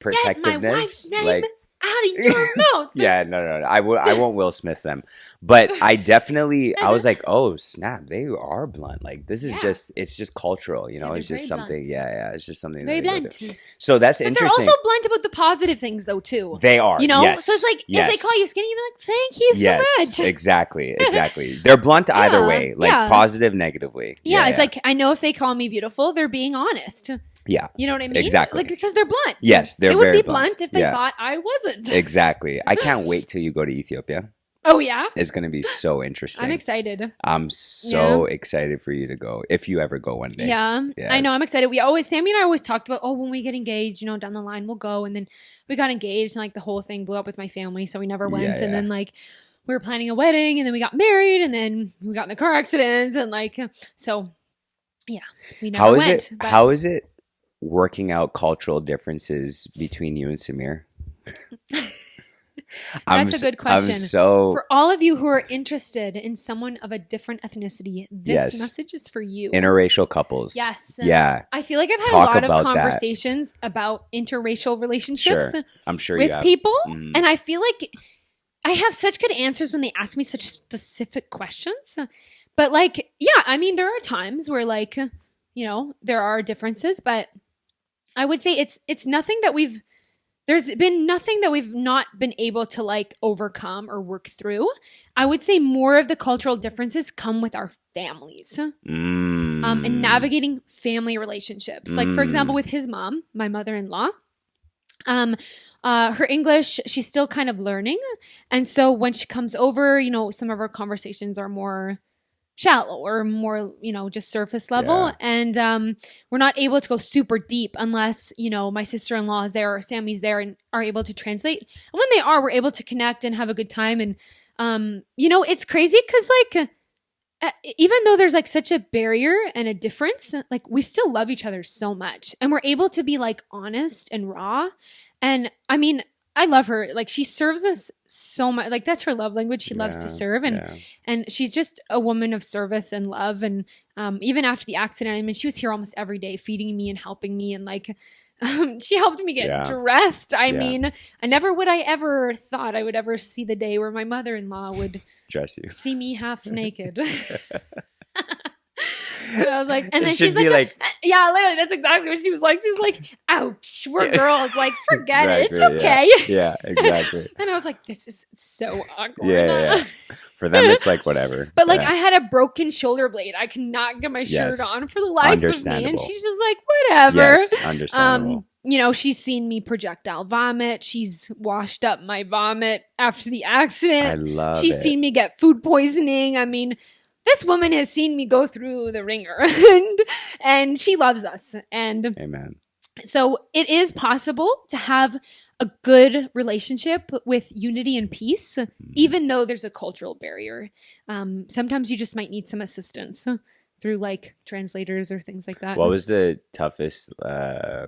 protectiveness. Get my wife's name like, out of your mouth. yeah, no. I won't Will Smith them. But I definitely, I was like, oh snap, they are blunt. Like, this is it's just cultural, you know. Yeah, it's just they're something. Yeah, it's just something very that they go blunt. through. So that's But interesting. they're also blunt about the positive things, though, too. They are, you know. yes, So it's like yes. if they call you skinny, you'd be like, "Thank you so much." Exactly. They're blunt either way, like positive, negatively. Yeah, it's like I know if they call me beautiful, they're being honest. Yeah. You know what I mean? Exactly. Like, because they're blunt. Yes, they would very be blunt if they thought I wasn't. Exactly. I can't wait till you go to Ethiopia. Oh, yeah? It's going to be so interesting. I'm excited. I'm so excited for you to go, if you ever go one day. Yeah. Yes. I know. I'm excited. Sammy and I always talked about, when we get engaged, you know, down the line, we'll go. And then we got engaged and like the whole thing blew up with my family. So we never went. And then like we were planning a wedding and then we got married and then we got in the car accidents. And like, so yeah, we never went. How is it working out cultural differences between you and Samir? That's a good question. So, for all of you who are interested in someone of a different ethnicity, this message is for you. Interracial couples. Yes. Yeah. I feel like I've had Talk a lot about of conversations about interracial relationships I'm sure with you have. people. And I feel like I have such good answers when they ask me such specific questions. But like, yeah, I mean, there are times where like, you know, there are differences, but I would say it's nothing that there's been nothing that we've not been able to like overcome or work through. I would say more of the cultural differences come with our families and navigating family relationships. Like, for example, with his mom, my mother-in-law, her English, she's still kind of learning. And so when she comes over, you know, some of our conversations are more shallow or more, you know, just surface level. And we're not able to go super deep unless, you know, my sister-in-law is there or Sammy's there and are able to translate. And when they are, we're able to connect and have a good time. And, you know, it's crazy because like, even though there's like such a barrier and a difference, like we still love each other so much and we're able to be like honest and raw. And I mean, I love her. Like she serves us so much. Like that's her love language. She loves to serve and she's just a woman of service and love. And even after the accident, I mean, she was here almost every day feeding me and helping me. And like she helped me get dressed. I mean, I never would I ever thought I would ever see the day where my mother-in-law would dress you, see me half naked. And I was like, and then it she's should be like, yeah, literally, that's exactly what she was like. She was like, ouch, we're girls. Like, forget it. It's okay. Yeah, exactly. And I was like, this is so awkward. Yeah. For them, it's like whatever. But like, I had a broken shoulder blade. I cannot get my shirt on for the life of me. And she's just like, whatever. Yes, understandable. You know, she's seen me projectile vomit. She's washed up my vomit after the accident. I love She's it. seen me get food poisoning. I mean, this woman has seen me go through the ringer and she loves us. And amen. So it is possible to have a good relationship with unity and peace, even though there's a cultural barrier. Sometimes you just might need some assistance through like translators or things like that. What was the toughest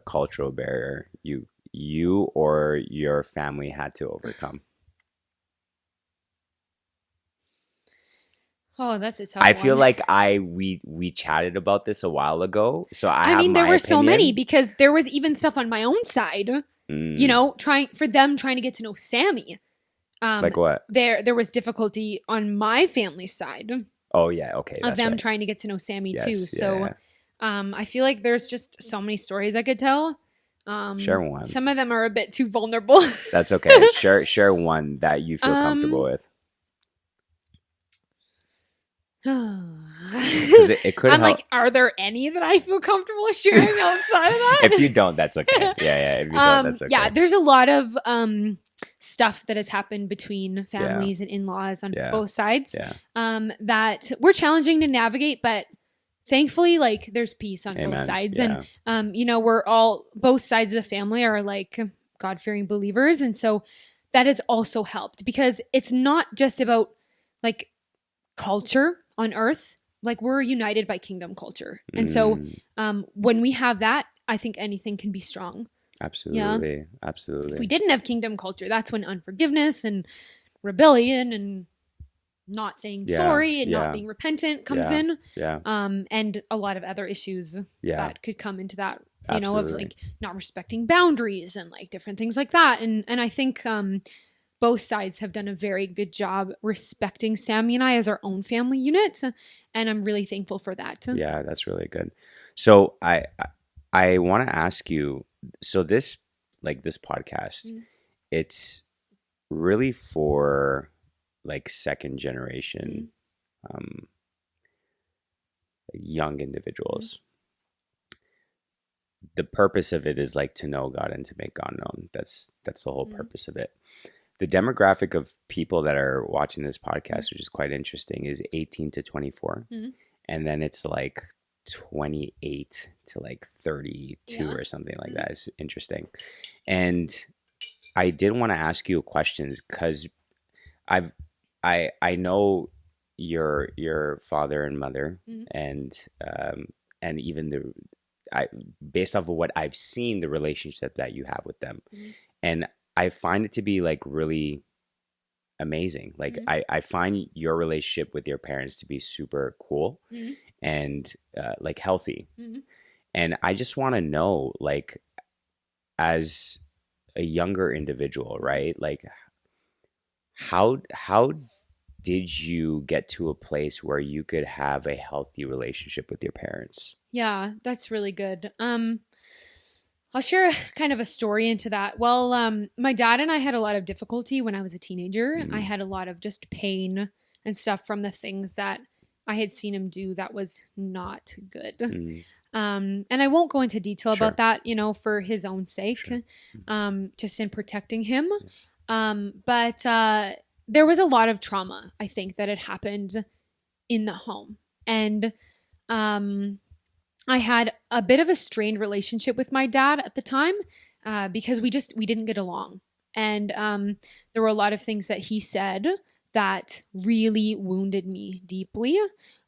cultural barrier you or your family had to overcome? Oh, that's a tough I one. feel like we chatted about this a while ago. So I mean, there were so many because there was even stuff on my own side, you know, trying to get to know Sammy. Like what? There was difficulty on my family's side. Oh yeah, okay. Of them trying to get to know Sammy too. So I feel like there's just so many stories I could tell. Share one. Some of them are a bit too vulnerable. That's okay. Share one that you feel comfortable with. It could I'm help. like, are there any that I feel comfortable sharing outside of that? If you don't, that's okay. Yeah. If you don't, that's okay. Yeah, there's a lot of stuff that has happened between families and in-laws on both sides that we're challenging to navigate, but thankfully, like, there's peace on both sides. And, we're all, both sides of the family are like God-fearing believers. And so that has also helped because it's not just about like culture on earth. Like, we're united by kingdom culture. And so when we have that, I think anything can be strong. Absolutely. Yeah? Absolutely. If we didn't have kingdom culture, that's when unforgiveness and rebellion and not saying sorry and not being repentant comes in. Yeah. And a lot of other issues that could come into that, of like not respecting boundaries and like different things like that. And I think both sides have done a very good job respecting Sammy and I as our own family unit. And I'm really thankful for that. Yeah, that's really good. So I want to ask you, so this podcast, it's really for like second generation young individuals. The purpose of it is like to know God and to make God known. That's the whole purpose of it. The demographic of people that are watching this podcast, which is quite interesting, is 18 to 24. And then it's like 28 to like 32 or something like that. It's interesting. And I did want to ask you questions because I know your father and mother and even based off of what I've seen, the relationship that you have with them. And I find it to be like really amazing. Like I find your relationship with your parents to be super cool and like healthy. And I just want to know, like, as a younger individual, right? Like, how did you get to a place where you could have a healthy relationship with your parents? Yeah, that's really good. I'll share kind of a story into that. Well, my dad and I had a lot of difficulty when I was a teenager. I had a lot of just pain and stuff from the things that I had seen him do that was not good. And I won't go into detail about that, for his own sake, just in protecting him. But there was a lot of trauma, I think, that had happened in the home. And I had a bit of a strained relationship with my dad at the time because we didn't get along. And there were a lot of things that he said that really wounded me deeply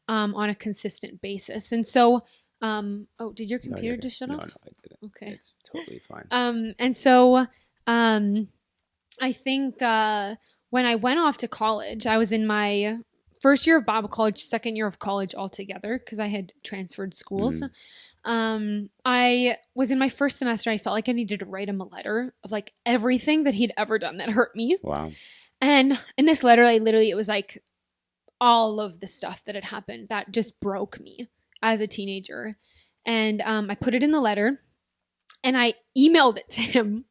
on a consistent basis. And so, did your computer just shut off? No, I didn't. Okay. It's totally fine. And so I think when I went off to college, I was in my first year of Bible college, second year of college altogether, because I had transferred schools. I was in my first semester. I felt like I needed to write him a letter of like everything that he'd ever done that hurt me. Wow. And in this letter, it was like all of the stuff that had happened that just broke me as a teenager. And I put it in the letter and I emailed it to him.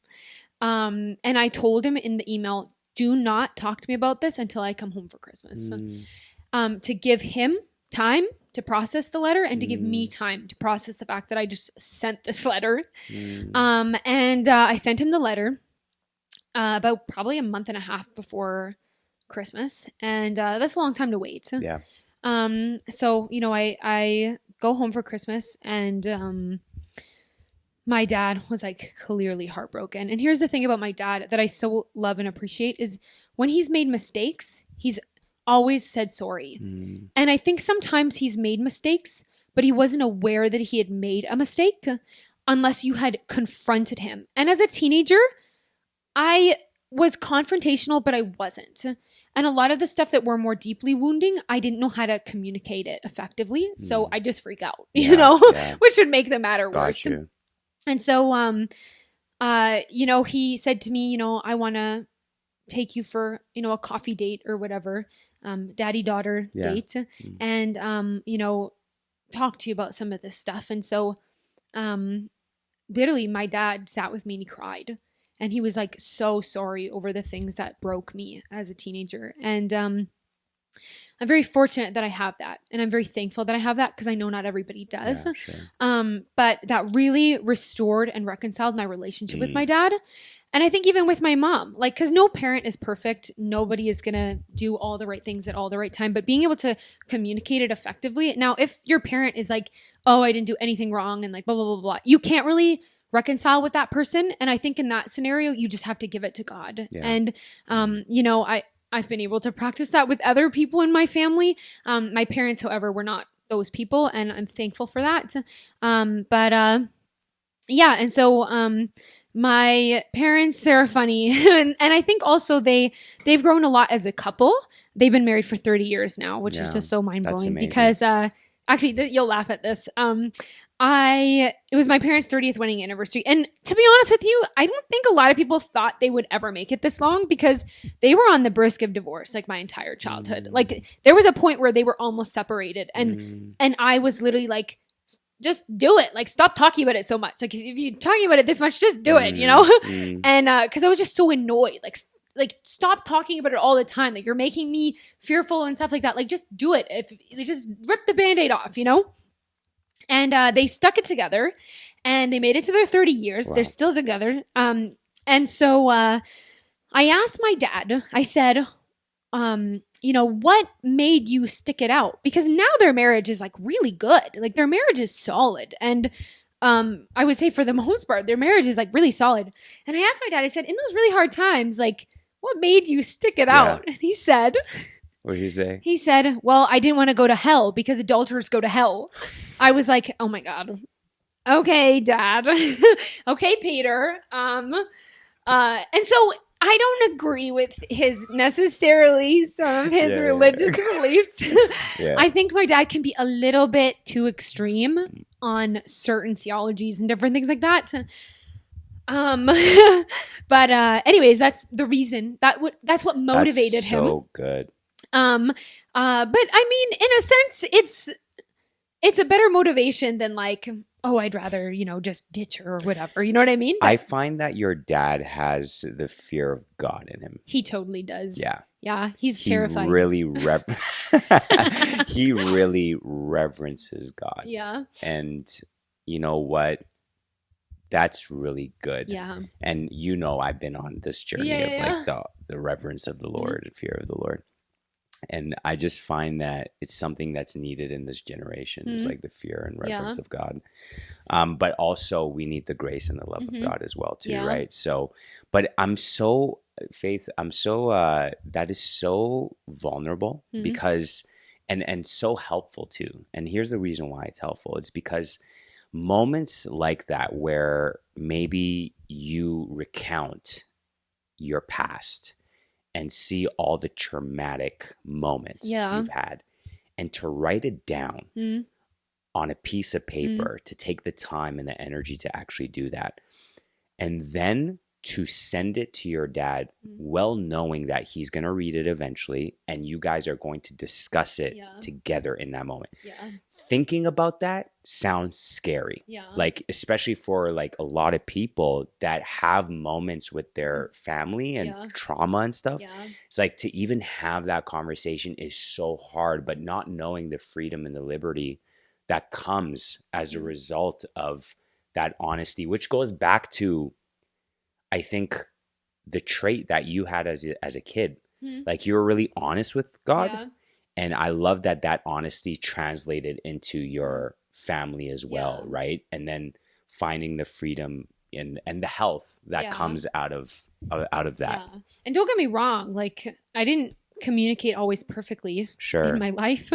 And I told him in the email, do not talk to me about this until I come home for Christmas. To give him time to process the letter and to give me time to process the fact that I just sent this letter. And I sent him the letter about probably a month and a half before Christmas. And that's a long time to wait. Yeah. So, I go home for Christmas and my dad was like clearly heartbroken. And here's the thing about my dad that I so love and appreciate is when he's made mistakes, he's always said sorry. And I think sometimes he's made mistakes, but he wasn't aware that he had made a mistake unless you had confronted him. And as a teenager, I was confrontational, but I wasn't. And a lot of the stuff that were more deeply wounding, I didn't know how to communicate it effectively. So I just freak out, which would make the matter worse. You. And so, he said to me, I want to take you for, a coffee date or whatever, daddy-daughter date, and, talk to you about some of this stuff. And so, literally my dad sat with me and he cried. And he was like so sorry over the things that broke me as a teenager. And I'm very fortunate that I have that. And I'm very thankful that I have that because I know not everybody does. Yeah, sure. But that really restored and reconciled my relationship with my dad. And I think even with my mom, like, because no parent is perfect. Nobody is going to do all the right things at all the right time. But being able to communicate it effectively. Now, if your parent is like, oh, I didn't do anything wrong and like blah, blah, blah, blah, you can't really reconcile with that person. And I think in that scenario, you just have to give it to God. Yeah. And, you know, I've been able to practice that with other people in my family. My parents, however, were not those people. And I'm thankful for that. Yeah. And so, my parents, they're funny. and I think also they've grown a lot as a couple. They've been married for 30 years now, which is just so mind-blowing because, actually you'll laugh at this. It was my parents' 30th wedding anniversary. And to be honest with you, I don't think a lot of people thought they would ever make it this long because they were on the brink of divorce like my entire childhood. Like there was a point where they were almost separated and I was literally like, just do it. Like, stop talking about it so much. Like, if you're talking about it this much, just do it, you know? And because I was just so annoyed. Like, stop talking about it all the time. Like, you're making me fearful and stuff like that. Like, just do it. Just rip the Band-Aid off, you know? And they stuck it together, and they made it to their 30 years. Wow. They're still together. And so I asked my dad. I said, you know, what made you stick it out? Because now their marriage is like really good. Like their marriage is solid. And I would say for the most part, their marriage is like really solid. And I asked my dad, I said, in those really hard times, like what made you stick it out? And he said, what did he say? He said, well, I didn't want to go to hell because adulterers go to hell. I was like, oh my God. Okay, Dad. Okay, Peter. And so I don't agree with necessarily some of his religious beliefs. I think my dad can be a little bit too extreme on certain theologies and different things like that. But anyways, that's the reason that's what motivated him. So good. But I mean, in a sense, it's a better motivation than like, oh, I'd rather, you know, just ditch her or whatever. You know what I mean? But I find that your dad has the fear of God in him. He totally does. Yeah. Yeah. He's terrified. He really reverences God. Yeah. And you know what? That's really good. Yeah. And you know, I've been on this journey of like the reverence of the Lord and fear of the Lord. And I just find that it's something that's needed in this generation. It's like the fear and reverence of God. But also we need the grace and the love of God as well too, right? So, but I'm so, Faith, that is so vulnerable because, and so helpful too. And here's the reason why it's helpful. It's because moments like that where maybe you recount your past and see all the traumatic moments you've had, and to write it down on a piece of paper, to take the time and the energy to actually do that, and then to send it to your dad, well knowing that he's going to read it eventually, and you guys are going to discuss it together in that moment. Thinking about that sounds scary. Like, especially for like a lot of people that have moments with their family and trauma and stuff. It's like to even have that conversation is so hard, but not knowing the freedom and the liberty that comes as a result of that honesty, which goes back to, I think, the trait that you had as a kid. Like, you were really honest with God. And I love that honesty translated into your family as well, right? And then finding the freedom and the health that comes out of that. And don't get me wrong, like, I didn't communicate always perfectly in my life.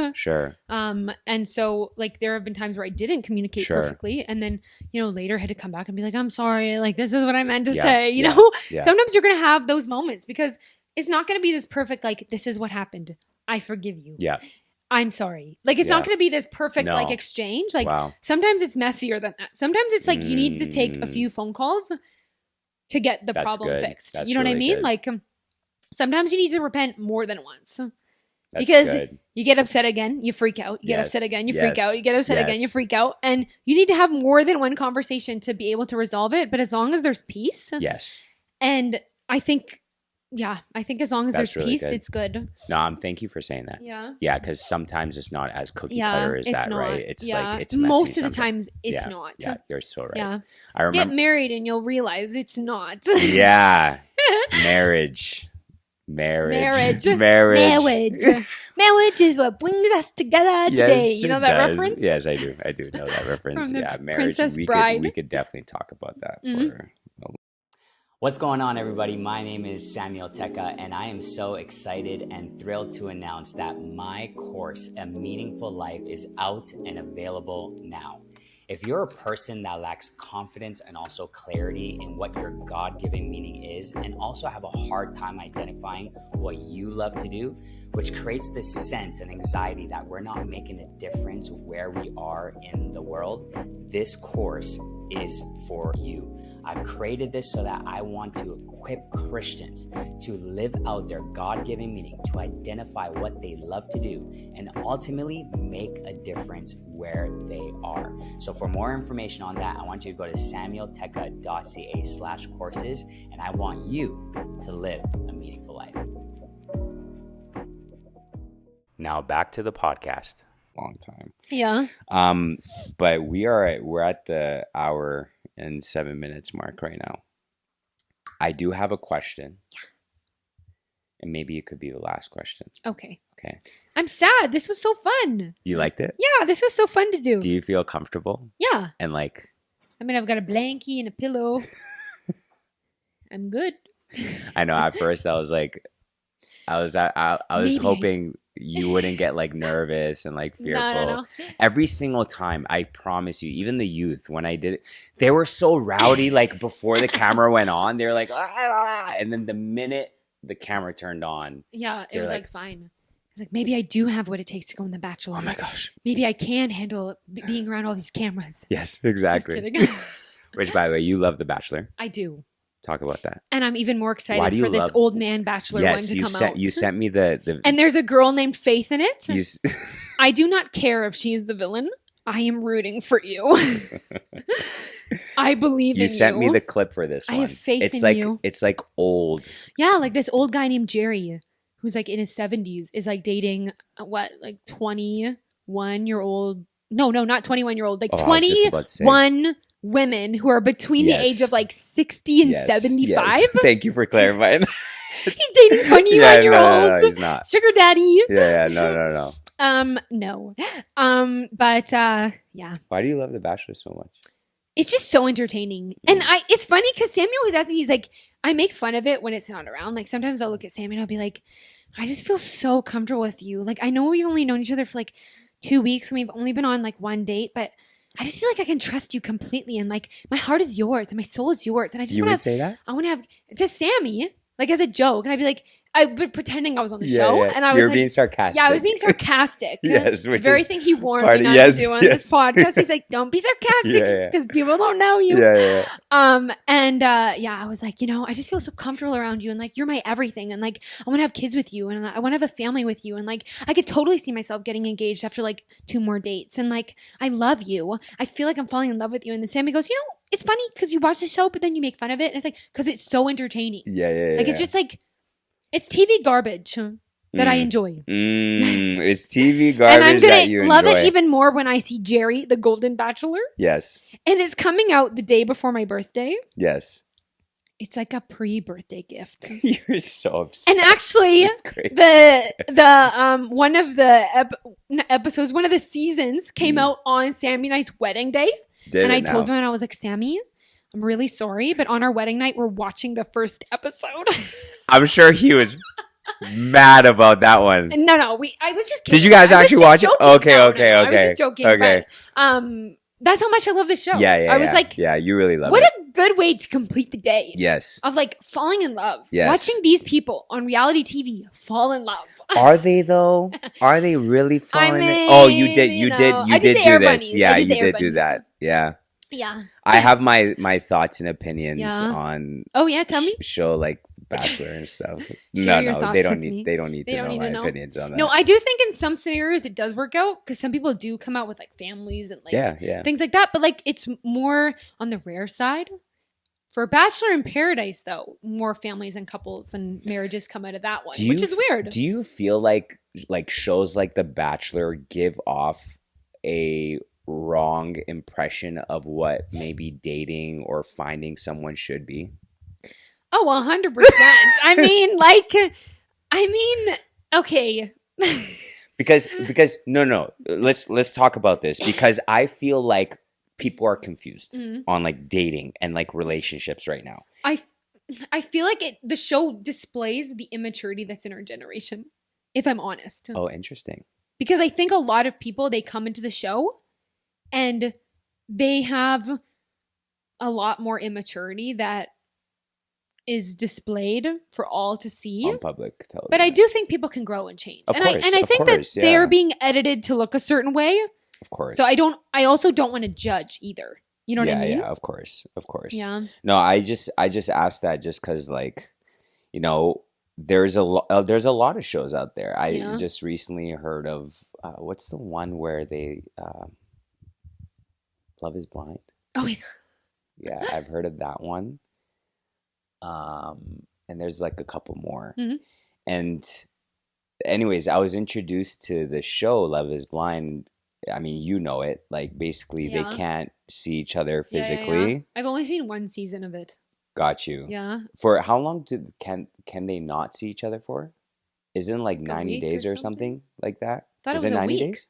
And so, like, there have been times where I didn't communicate perfectly, and then, you know, later had to come back and be like, I'm sorry, like, this is what I meant to say, you know? Sometimes you're gonna have those moments because it's not gonna be this perfect, like, this is what happened, I forgive you, I'm sorry. Like, it's not gonna be this perfect like exchange. Like, sometimes it's messier than that. Sometimes it's like you need to take a few phone calls to get the problem fixed. You know what I mean? Good. Like, sometimes you need to repent more than once. Because you get upset again, you freak out. You get upset again, you freak out. You get upset again, you freak out. And you need to have more than one conversation to be able to resolve it. But as long as there's peace. And I think Yeah, I think as long as That's there's really peace, good. it's good. No, thank you for saying that. Yeah. Yeah, because sometimes it's not as cookie Yeah, cutter as it's that, not. right? It's Yeah. like it's messy Most of the sometimes. times it's Yeah, not. Yeah, you're so right. Yeah. I remember. Get married and you'll realize it's not. Yeah, marriage. Marriage is what brings us together today. Yes, You know it that does. reference? Yes, I do. I do know that reference. From the Yeah, marriage. Princess we Bride. could definitely talk about that Mhm. for. What's going on, everybody? My name is Samuel Teka, and I am so excited and thrilled to announce that my course, A Meaningful Life, is out and available now. If you're a person that lacks confidence and also clarity in what your God-given meaning is, and also have a hard time identifying what you love to do, which creates this sense and anxiety that we're not making a difference where we are in the world, this course is for you. I've created this so that I want to equip Christians to live out their God-given meaning, to identify what they love to do, and ultimately make a difference where they are. So for more information on that, I want you to go to samuelteka.ca/courses, and I want you to live a meaningful life. Now back to the podcast. Long time. Yeah. But we're at the hour and 7 minutes mark right now. I do have a question. And maybe it could be the last question. Okay. Okay. I'm sad. This was so fun. You liked it? Yeah, this was so fun to do. Do you feel comfortable? Yeah. And like, I mean, I've got a blankie and a pillow. I'm good. I know at first I was like, I was Maybe. hoping you wouldn't get like nervous and like fearful. No. Every single time, I promise you, even the youth, when I did it, they were so rowdy. Like before the camera went on, they were like, ah, and then the minute the camera turned on, Yeah, it was like fine. It's like, maybe I do have what it takes to go on The Bachelor. Oh my gosh. Maybe I can handle being around all these cameras. Yes, exactly. Just kidding. Which, by the way, you love The Bachelor. I do. Talk about that. And I'm even more excited for this old man Bachelor one to come out. You sent me the And there's a girl named Faith in it. You, I do not care if she is the villain. I am rooting for you. I believe in you. You sent me the clip for this one. I have faith in you. It's like old. Yeah, like this old guy named Jerry, who's like in his 70s, is like dating 21-year-old. No, not 21-year-old. Like 21 women who are between the age of like 60 and 75. Yes. Thank you for clarifying. He's dating 21-year-olds. No, he's not. Sugar daddy. Yeah, no. No. But yeah. Why do you love The Bachelor so much? It's just so entertaining. And it's funny because Samuel was asking me, he's like, I make fun of it when it's not around. Like sometimes I'll look at Sam and I'll be like, I just feel so comfortable with you. Like I know we've only known each other for like 2 weeks and we've only been on like one date, but I just feel like I can trust you completely. And like my heart is yours and my soul is yours. And I just want to say that? I want to have to Sammy, like as a joke. And I'd be like, I've been pretending I was on the show. Yeah. And I was You're being sarcastic. Yeah, I was being sarcastic. Yes, the which very is thing he warned me not to do on this podcast. He's like, don't be sarcastic because people don't know you. Yeah. I was like, I just feel so comfortable around you and like you're my everything and like I want to have kids with you and I want to have a family with you and like I could totally see myself getting engaged after like 2 more dates and like I love you. I feel like I'm falling in love with you. And then Sammy goes, it's funny because you watch the show but then you make fun of it and it's like because it's so entertaining. Yeah. Like it's just like it's TV garbage that I enjoy. It's TV garbage and I'm that you gonna love enjoy. it even more when I see Jerry, the Golden Bachelor. Yes. And it's coming out the day before my birthday. Yes. It's like a pre-birthday gift. You're so obsessed. And actually, the one of the episodes, one of the seasons came out on Sammy and I's wedding day. I told him, and I was like, Sammy, I'm really sorry, but on our wedding night, we're watching the first episode. I'm sure he was mad about that one. No, I was just kidding. Did you guys actually watch it? Okay. I was just joking. Okay. But, that's how much I love this show. Yeah. I was like, yeah, you really love it. What a good way to complete the day. Yes. Of like falling in love. Yes. Watching these people on reality TV fall in love. Are they though? Are they really falling? You did do this. Yeah, you did do that. Yeah. Yeah. I have my thoughts and opinions on. Oh yeah, tell me. Show like Bachelor and stuff. No, they don't need to know my opinions on that. No, I do think in some scenarios it does work out because some people do come out with like families and like things like that. But like it's more on the rare side. For Bachelor in Paradise, though, more families and couples and marriages come out of that one, which is weird. Do you feel like shows like The Bachelor give off a wrong impression of what maybe dating or finding someone should be? Oh, 100%. Okay. Because no, let's talk about this, because I feel like people are confused on like dating and like relationships right now. I feel like the show displays the immaturity that's in our generation, if I'm honest. Oh, interesting. Because I think a lot of people, they come into the show and they have a lot more immaturity that is displayed for all to see on public television. But I do think people can grow and change. I think that they are being edited to look a certain way. Of course. So I also don't want to judge either. You know what I mean? Yeah, of course. Yeah. No, I just asked that just because, like, you know, there's a lot of shows out there. I just recently heard of what's the one where they Love is Blind? Oh yeah. Yeah, I've heard of that one. And there's like a couple more. Mm-hmm. And anyways, I was introduced to the show Love is Blind. I mean, you know it. Like, basically, they can't see each other physically. Yeah. I've only seen one season of it. Got you. Yeah. For how long can they not see each other for? Isn't it like 90 days or something like that? Thought Is it was it 90 a week. days?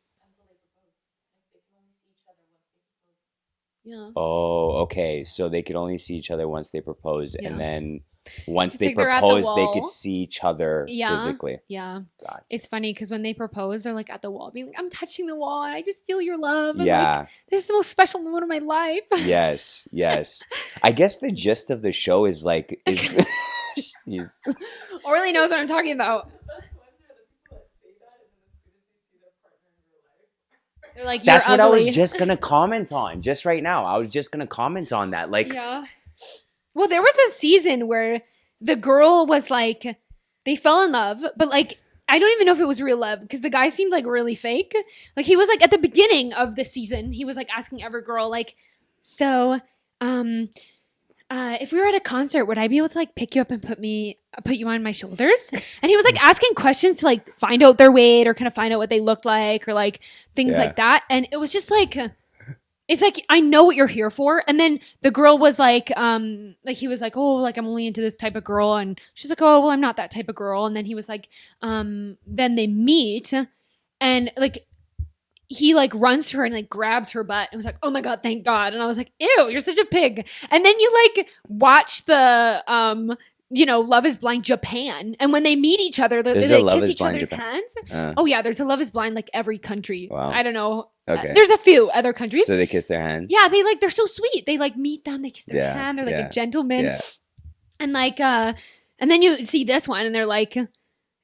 Yeah. Oh, okay. So they could only see each other once they propose, and then once It's they like they're at the propose, they wall. could see each other physically. Yeah. God. It's funny because when they propose, they're like at the wall, being like, "I'm touching the wall, and I just feel your love." And like, this is the most special moment of my life. Yes. I guess the gist of the show is like Orly knows what I'm talking about. They're like, that's what ugly. I was just gonna comment on just right now. I was just gonna comment on that. Like, well, there was a season where the girl was like, they fell in love, but like, I don't even know if it was real love because the guy seemed like really fake. Like, he was like at the beginning of the season, he was like asking every girl, like, so, if we were at a concert, would I be able to like pick you up and put you on my shoulders? And he was like asking questions to like find out their weight or kind of find out what they looked like or like things like that. And it was just like, it's like, I know what you're here for. And then the girl was like he was like, oh, like I'm only into this type of girl. And she's like, oh, well, I'm not that type of girl. And then he was like, then they meet and like, he like runs to her and like grabs her butt and was like, oh my God, thank God. And I was like, ew, you're such a pig. And then you like watch the, Love is Blind Japan. And when they meet each other, they like, kiss each other's hands. Oh yeah, there's a Love is Blind like every country. Wow. I don't know. Okay. There's a few other countries. So they kiss their hands? Yeah, they're so sweet. They like meet them, they kiss their hand. They're like a gentleman. Yeah. And like, and then you see this one and they're like,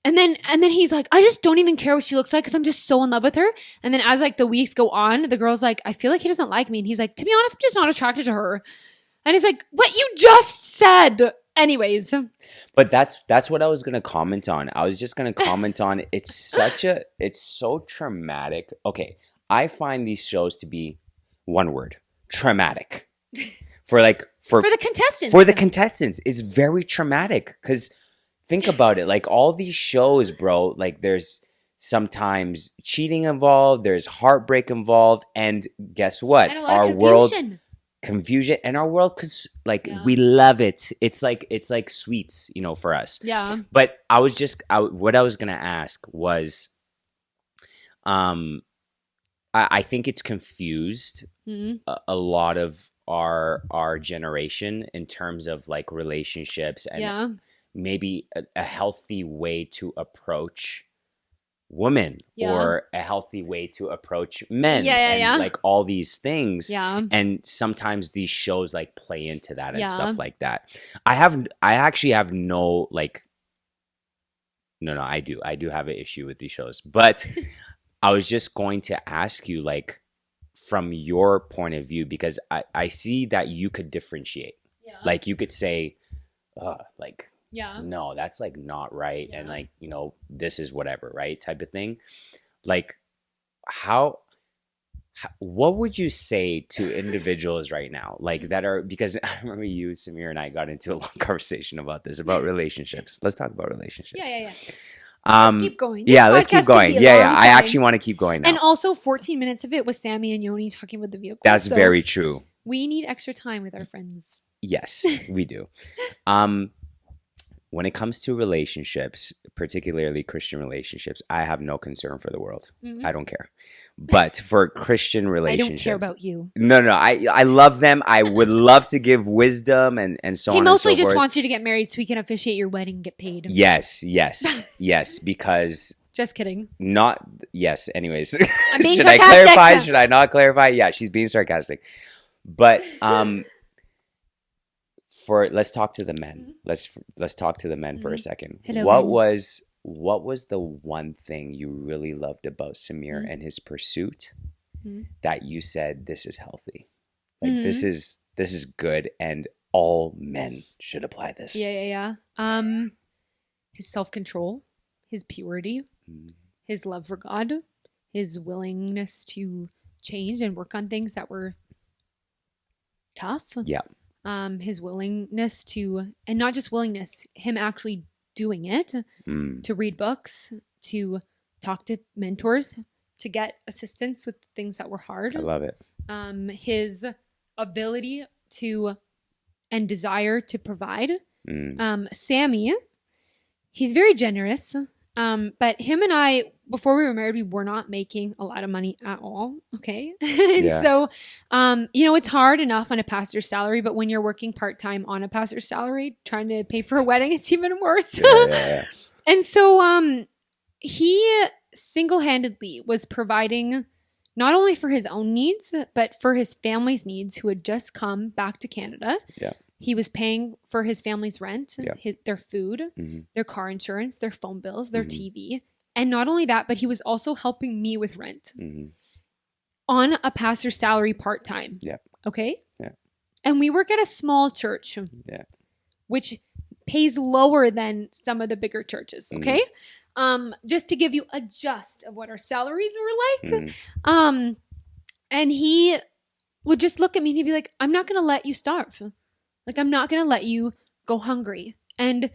and then he's like, I just don't even care what she looks like because I'm just so in love with her. And then as like the weeks go on, the girl's like, I feel like he doesn't like me. And he's like, to be honest, I'm just not attracted to her. And he's like, what you just said. Anyways. But that's what I was going to comment on. I was just going to comment on it's so traumatic. Okay. I find these shows to be one word, traumatic. For the contestants. For the contestants, it's very traumatic because think about it. Like all these shows, bro, like there's sometimes cheating involved, there's heartbreak involved, and guess what? And a lot of confusion, and our world we love it. It's like sweets, for us. Yeah. But what I was gonna ask was, I think it's confused a lot of our generation in terms of like relationships and maybe a healthy way to approach women or a healthy way to approach men and like all these things. Yeah. And sometimes these shows like play into that and stuff like that. I actually have no like, no, I do have an issue with these shows, but I was just going to ask you like from your point of view, because I see that you could differentiate. Yeah. Like you could say, no, that's like not right. Yeah. And like, this is whatever, right? Type of thing. Like how what would you say to individuals right now, like that are, because I remember you, Samir, and I got into a long conversation about this, about relationships. Let's talk about relationships. Yeah. Let's keep going. Yeah, let's keep going. Yeah. I actually want to keep going now. And also 14 minutes of it was Sammy and Yoni talking about the vehicle. That's very true. We need extra time with our friends. Yes, we do. When it comes to relationships, particularly Christian relationships, I have no concern for the world. I don't care. But for Christian relationships, I don't care about you. No. I love them. I would love to give wisdom and so on and so forth. He mostly just wants you to get married so he can officiate your wedding and get paid. Yes, because... Just kidding. Yes, anyways. I'm being Should I clarify? Should I not clarify? Yeah, she's being sarcastic. But let's talk to the men. Let's talk to the men for a second. Hello, what was the one thing you really loved about Samir and his pursuit that you said, this is healthy? Like this is good and all men should apply this. Yeah. His self-control, his purity, his love for God, his willingness to change and work on things that were tough. Yeah. His willingness to, and not just willingness, him actually doing it, to read books, to talk to mentors, to get assistance with things that were hard. I love it. His ability to and desire to provide. Sammy, he's very generous. But him and I, before we were married, we were not making a lot of money at all. Okay. So, it's hard enough on a pastor's salary, but when you're working part-time on a pastor's salary, trying to pay for a wedding, it's even worse. Yeah. And so, he single-handedly was providing not only for his own needs, but for his family's needs, who had just come back to Canada. Yeah. He was paying for his family's rent, their food, their car insurance, their phone bills, their TV. And not only that, but he was also helping me with rent on a pastor's salary part-time. Yeah. Okay? Yeah. And we work at a small church, which pays lower than some of the bigger churches. Okay? Just to give you a gist of what our salaries were like. And he would just look at me and he'd be like, I'm not going to let you starve. Like, I'm not going to let you go hungry. And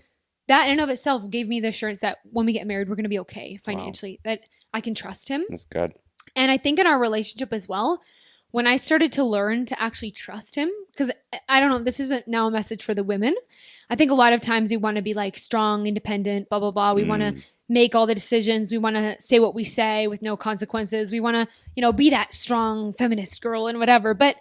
that in and of itself gave me the assurance that when we get married, we're going to be okay financially, that I can trust him. That's good. And I think in our relationship as well, when I started to learn to actually trust him, because I don't know, this isn't now a message for the women. I think a lot of times we want to be like strong, independent, blah, blah, blah. We want to make all the decisions. We want to say what we say with no consequences. We want to, be that strong feminist girl and whatever. But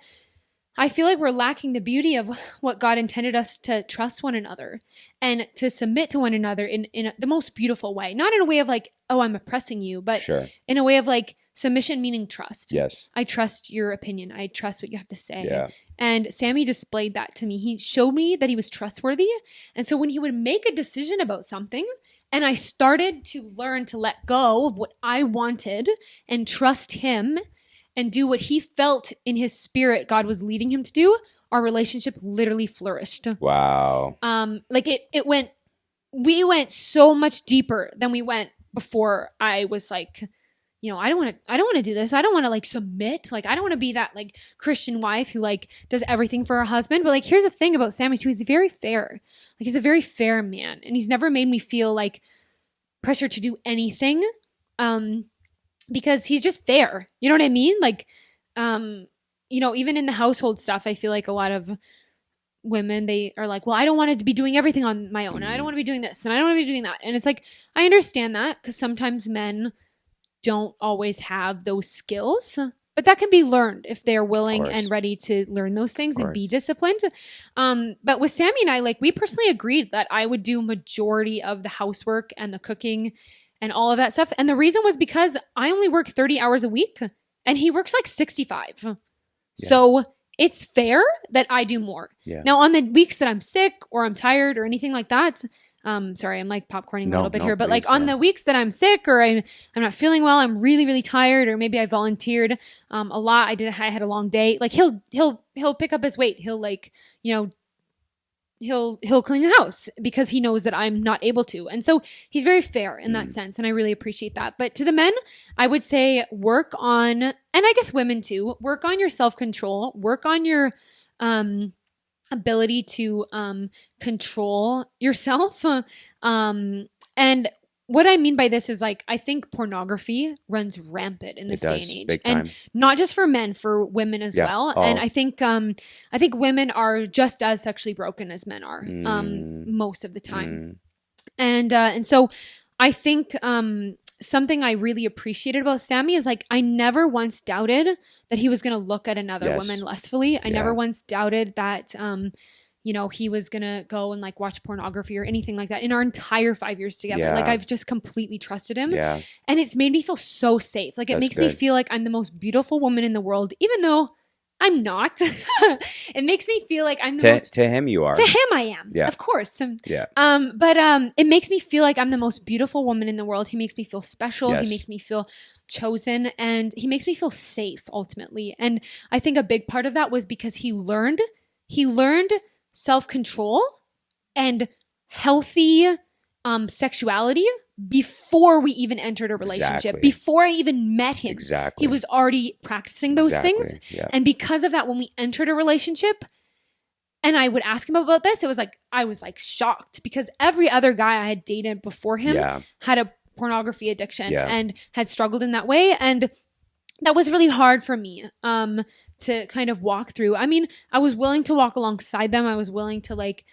I feel like we're lacking the beauty of what God intended us to trust one another and to submit to one another in the most beautiful way. Not in a way of like, oh, I'm oppressing you, but in a way of like submission meaning trust. Yes. I trust your opinion. I trust what you have to say. Yeah. And Sammy displayed that to me. He showed me that he was trustworthy. And so when he would make a decision about something and I started to learn to let go of what I wanted and trust him and do what he felt in his spirit God was leading him to do, our relationship literally flourished. Wow. We went so much deeper than we went before. I was like, I don't want to do this. I don't want to like submit. Like, I don't want to be that like Christian wife who like does everything for her husband. But like, here's the thing about Sammy too. He's very fair. Like, he's a very fair man. And he's never made me feel like pressure to do anything. Because he's just fair. You know what I mean? Like, even in the household stuff, I feel like a lot of women, they are like, well, I don't want to be doing everything on my own. And I don't want to be doing this. And I don't want to be doing that. And it's like, I understand that because sometimes men don't always have those skills. But that can be learned if they're willing and ready to learn those things and be disciplined. But with Sammy and I, like, we personally agreed that I would do majority of the housework and the cooking and all of that stuff. And the reason was because I only work 30 hours a week and he works like 65. Yeah. So it's fair that I do more. Yeah. Now on the weeks that I'm sick or I'm tired or anything like that, sorry, I'm like popcorning a little bit here, but like on the weeks that I'm sick or I'm not feeling well, I'm really, really tired, or maybe I volunteered a lot. I had a long day. Like he'll pick up his weight. He'll like, he'll clean the house because he knows that I'm not able to. And so he's very fair in that sense, and I really appreciate that. But to the men, I would say work on, and I guess women too, work on your self-control, work on your ability to control yourself. And what I mean by this is, like, I think pornography runs rampant in this day and age, big time. and not just for men, for women as well. And I think women are just as sexually broken as men are most of the time. And so I think something I really appreciated about Sammy is, like, I never once doubted that he was going to look at another woman lustfully. I never once doubted that he was going to go and, like, watch pornography or anything like that in our entire 5 years together. Like, I've just completely trusted him. Yeah. And it's made me feel so safe. Like, it makes me feel like I'm the most beautiful woman in the world, even though I'm not. It makes me feel like I'm the most... To him, you are. To him, I am. Yeah. Of course. Yeah. But it makes me feel like I'm the most beautiful woman in the world. He makes me feel special. Yes. He makes me feel chosen. And he makes me feel safe, ultimately. And I think a big part of that was because he learned self-control and healthy sexuality before we even entered a relationship. Before I even met him, he was already practicing those things. Yeah. And because of that, when we entered a relationship and I would ask him about this, it was like, I was like shocked, because every other guy I had dated before him had a pornography addiction and had struggled in that way. And that was really hard for me to kind of walk through. I mean, I was willing to walk alongside them. I was willing to, like,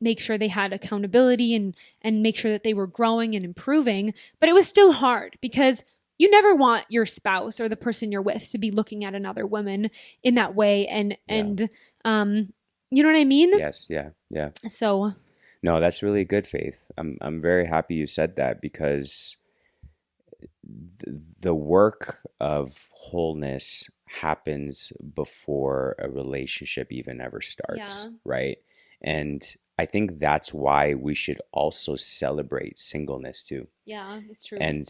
make sure they had accountability and make sure that they were growing and improving. But it was still hard, because you never want your spouse or the person you're with to be looking at another woman in that way. And you know what I mean? Yes. Yeah. Yeah. So. No, that's really good, Faith. I'm very happy you said that, because the work of wholeness happens before a relationship even ever starts, right? And I think that's why we should also celebrate singleness too. Yeah, it's true. And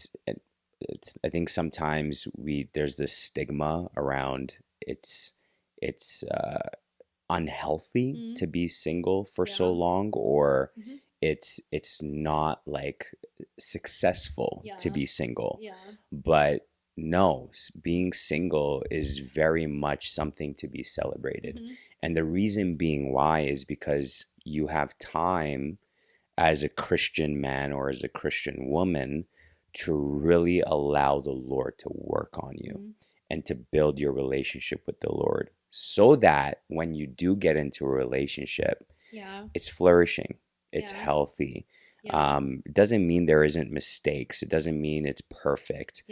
I think sometimes there's this stigma around it's unhealthy to be single for so long, or it's not, like, successful to be single. Yeah. But no, being single is very much something to be celebrated. And the reason being why is because you have time as a Christian man or as a Christian woman to really allow the Lord to work on you and to build your relationship with the Lord, so that when you do get into a relationship, it's flourishing, it's healthy. It doesn't mean there isn't mistakes. It doesn't mean it's perfect.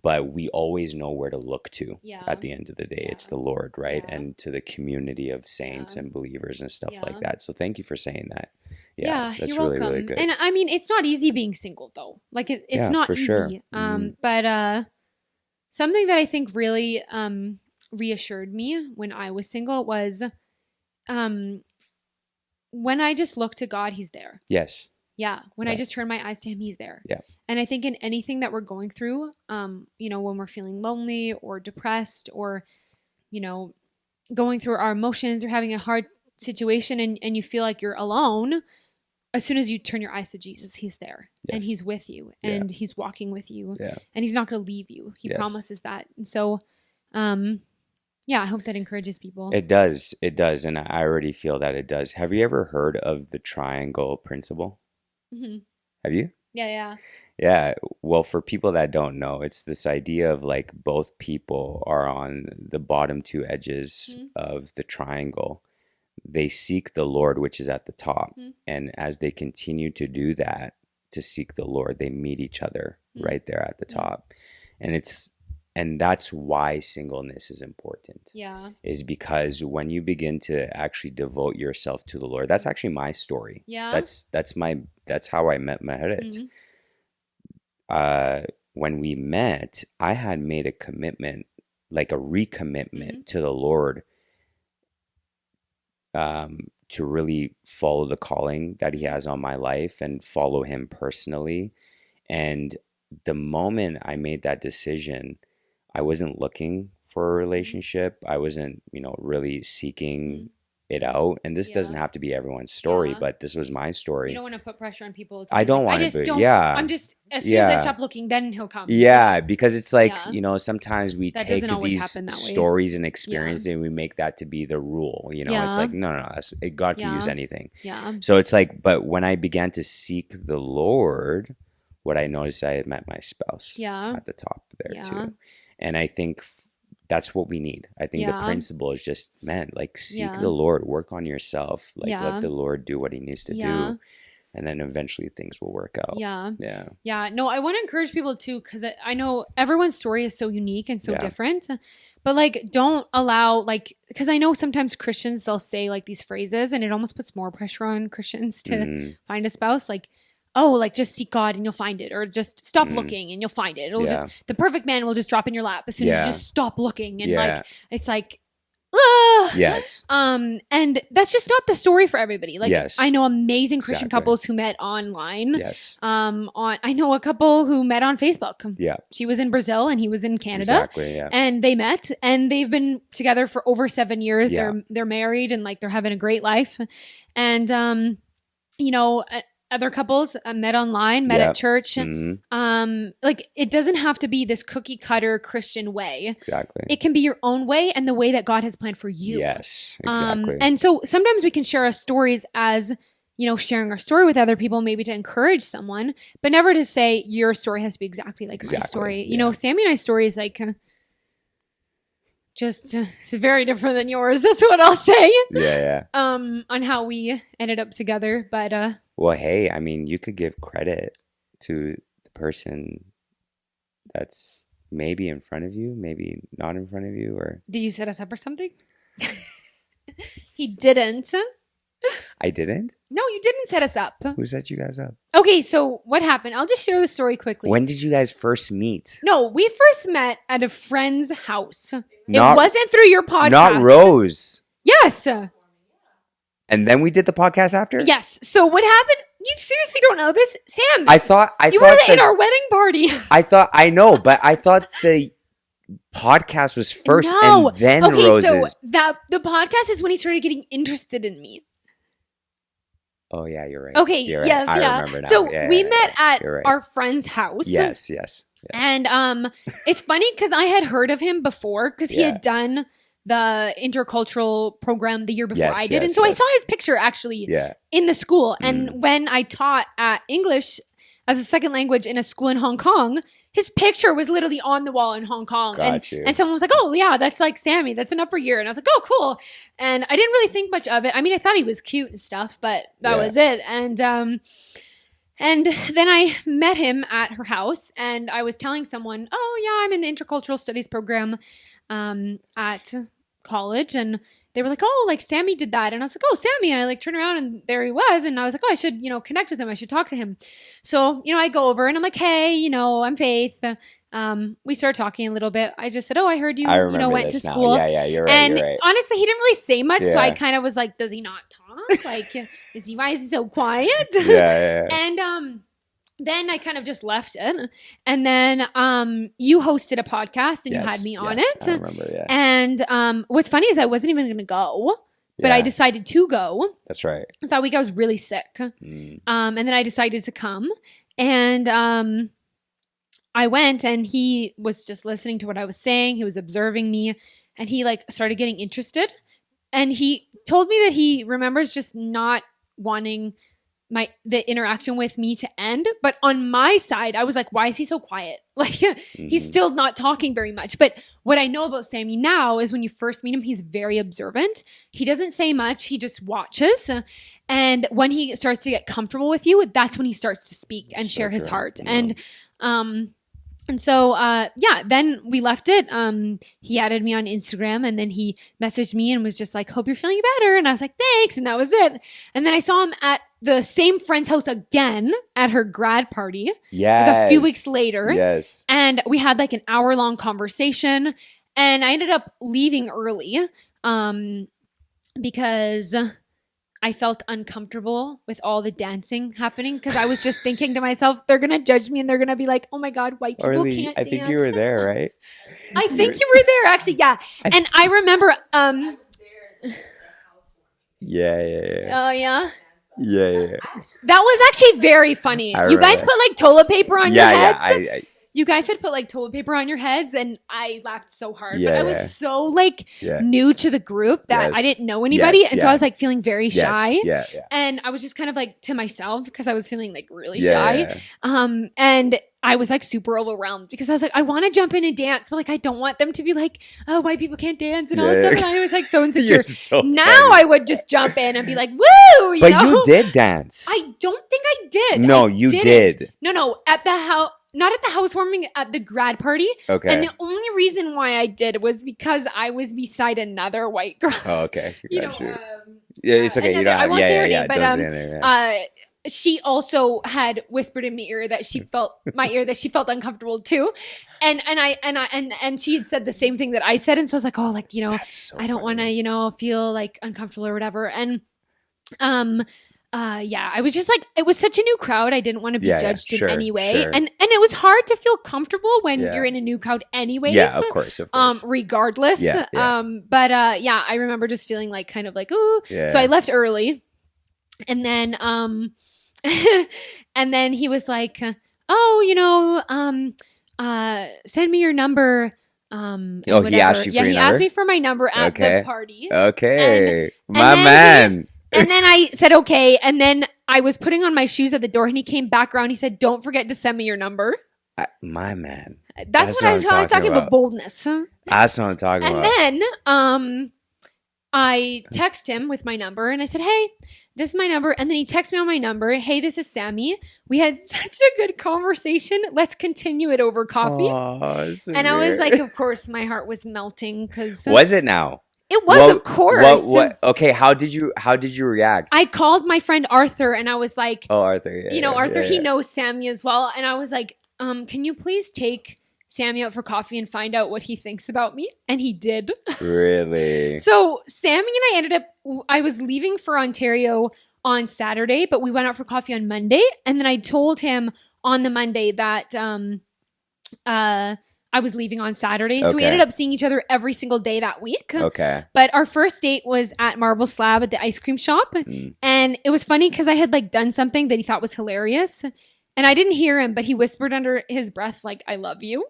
But we always know where to look to at the end of the day. It's the Lord, right? And to the community of saints and believers and stuff like that. So thank you for saying that. That's you're really, welcome. really good. And I mean, it's not easy being single, though. Like, it's not easy. Sure. But something that I think really reassured me when I was single was when I just look to God, He's there. Yes. Yeah. When I just turn my eyes to Him, He's there. Yeah. And I think in anything that we're going through, when we're feeling lonely or depressed, or, going through our emotions or having a hard situation, and you feel like you're alone, as soon as you turn your eyes to Jesus, He's there. Yes. And He's with you, and He's walking with you, and He's not going to leave you. He promises that. And so, I hope that encourages people. It does. And I already feel that it does. Have you ever heard of the triangle principle? Mm-hmm. Have you? Yeah. Yeah. Well, for people that don't know, it's this idea of, like, both people are on the bottom two edges of the triangle. They seek the Lord, which is at the top. And as they continue to do that, to seek the Lord, they meet each other right there at the top. And that's why singleness is important. Yeah. Is because when you begin to actually devote yourself to the Lord, that's actually my story. Yeah. That's how I met Merit. When we met, I had made a commitment, like a recommitment to the Lord, to really follow the calling that He has on my life and follow Him personally. And the moment I made that decision, I wasn't looking for a relationship. I wasn't, really seeking it out. And this doesn't have to be everyone's story, but this was my story. You don't want to put pressure on people. I don't want to. I'm just, as soon as I stop looking, then he'll come. Yeah, because it's like, sometimes we take these stories and experiences and we make that to be the rule. It's like, no, God can use anything. Yeah. So it's like, but when I began to seek the Lord, what I noticed, I had met my spouse at the top there too. And I think that's what we need. I think the principle is just, man, like seek the Lord, work on yourself, like let the Lord do what he needs to do. And then eventually things will work out. Yeah. No, I want to encourage people too, because I know everyone's story is so unique and so different. But like, don't allow, like, because I know sometimes Christians, they'll say like these phrases and it almost puts more pressure on Christians to find a spouse. Like, oh, like just seek God and you'll find it, or just stop looking and you'll find it. It'll just, the perfect man will just drop in your lap as soon as you just stop looking. And like, it's like, yes. And that's just not the story for everybody. Like, I know amazing Christian couples who met online. I know a couple who met on Facebook. Yeah. She was in Brazil and he was in Canada. And they met and they've been together for over 7 years. They're married and like they're having a great life. And other couples met online, met at church. Like, it doesn't have to be this cookie cutter Christian way. Exactly. It can be your own way and the way that God has planned for you. Yes, exactly. And so sometimes we can share our stories as, sharing our story with other people, maybe to encourage someone, but never to say your story has to be exactly like my story. Sammy and I's story is like, it's very different than yours. That's what I'll say. On how we ended up together. But, well, hey, I mean, you could give credit to the person that's maybe in front of you, maybe not in front of you, or... Did you set us up or something? He didn't. I didn't? No, you didn't set us up. Who set you guys up? Okay, so what happened? I'll just share the story quickly. When did you guys first meet? No, we first met at a friend's house. It wasn't through your podcast. Not Rose. Yes. And then we did the podcast after? Yes. So what happened? You seriously don't know this? Sam. I thought you were in our wedding party. I know, but I thought the podcast was first and then Rose's. Okay, so the podcast is when he started getting interested in me. Oh, yeah, you're right. Okay, you're right. Yes, I remember now. So we met at our friend's house. Yes. And it's funny because I had heard of him before because he had done the intercultural program the year before I did. And so I saw his picture actually in the school. And when I taught English as a second language in a school in Hong Kong, his picture was literally on the wall in Hong Kong. And someone was like, oh, yeah, that's like Sammy. That's an upper year. And I was like, oh, cool. And I didn't really think much of it. I mean, I thought he was cute and stuff, but that was it. And then I met him at her house and I was telling someone, oh, yeah, I'm in the intercultural studies program at college. And they were like, oh, like Sammy did that. And I was like, oh, Sammy. And I like turned around and there he was. And I was like, oh, I should, connect with him. I should talk to him. So, I go over and I'm like, hey, I'm Faith. We started talking a little bit. I just said, oh, I heard you, went to school. Yeah, you're right. And you're right. honestly, he didn't really say much. So I kind of was like, does he not talk? Like, why is he so quiet? Yeah. And, then I kind of just left it. And then you hosted a podcast and you had me on it. I remember, yeah. And what's funny is I wasn't even going to go, but I decided to go. That's right. That week I was really sick. And then I decided to come. And I went and he was just listening to what I was saying. He was observing me and he like started getting interested. And he told me that he remembers just not wanting the interaction with me to end. But on my side, I was like, why is he so quiet? Like he's still not talking very much. But what I know about Sammy now is when you first meet him, he's very observant. He doesn't say much. He just watches. And when he starts to get comfortable with you, that's when he starts to speak and share his heart. Yeah. And so, then we left it. He added me on Instagram and then he messaged me and was just like, hope you're feeling better. And I was like, thanks. And that was it. And then I saw him at the same friend's house again at her grad party. Yes. Like a few weeks later. Yes. And we had like an hour-long conversation and I ended up leaving early, because I felt uncomfortable with all the dancing happening because I was just thinking to myself, they're going to judge me and they're going to be like, oh my God, white people can't dance. I think you were there, right? I think you were there actually. Yeah. And I remember, Yeah, yeah, yeah. Oh, yeah. Yeah, yeah. That was actually very funny. I You guys remember. put like toilet paper on your Yeah, heads. yeah. You guys had put like toilet paper on your heads, and I laughed so hard. Yeah, but I yeah. was so like Yeah. new to the group that Yes. I didn't know anybody, Yes, and so yeah. I was like feeling very shy. Yes. Yeah, And I was just kind of like to myself because I was feeling like really yeah. shy. Yeah. And I was like super overwhelmed because I was like, I want to jump in and dance, but like I don't want them to be like, oh, white people can't dance and all this Yeah. stuff. And I was like so insecure. You're so Now funny. I would just jump in and be like, woo! But know? you did dance. I don't think I did. No, I you didn't. did. No, at the house. Not at the housewarming, at the grad party. Okay. And the only reason why I did was because I was beside another white girl. Oh, okay. You Got know, you. Yeah, it's okay. You another- don't. I won't say her yeah, name, but don't say her name, yeah. she also had whispered in my ear that she felt uncomfortable too, and she had said the same thing that I said, and so I was like, oh, like That's so I don't want to funny. feel like uncomfortable or whatever, and yeah, I was just like, it was such a new crowd. I didn't want to be judged in any way. Sure. And it was hard to feel comfortable when Yeah. you're in a new crowd anyways. Yeah, of course. Regardless. Yeah. But yeah, I remember just feeling like kind of like, ooh. Yeah. So I left early. And then and then he was like, oh, send me your number. Oh, he whatever. asked you for your he number? asked me for my number at Okay. the party. Okay. And My then man. And then I said, okay. And then I was putting on my shoes at the door and he came back around. He said, don't forget to send me your number. My man. That's what I'm talking about. Boldness. That's what I'm talking And about. then I text him with my number and I said, hey, this is my number. And then he texted me on my number. Hey, this is Sammy. We had such a good conversation. Let's continue it over coffee. Oh, so and I was weird. like, of course, my heart was melting because Was it now? it was, of course. What? Okay, how did you react? I called my friend Arthur and I was like, Oh, Arthur. Yeah, Arthur, yeah, he yeah. knows Sammy as well. And I was like, can you please take Sammy out for coffee and find out what he thinks about me? And he did. Really? So Sammy and I was leaving for Ontario on Saturday, but we went out for coffee on Monday. And then I told him on the Monday that I was leaving on Saturday. So we Okay. ended up seeing each other every single day that week. Okay. But our first date was at Marble Slab at the ice cream shop. And it was funny because I had like done something that he thought was hilarious. And I didn't hear him, but he whispered under his breath, like, I love you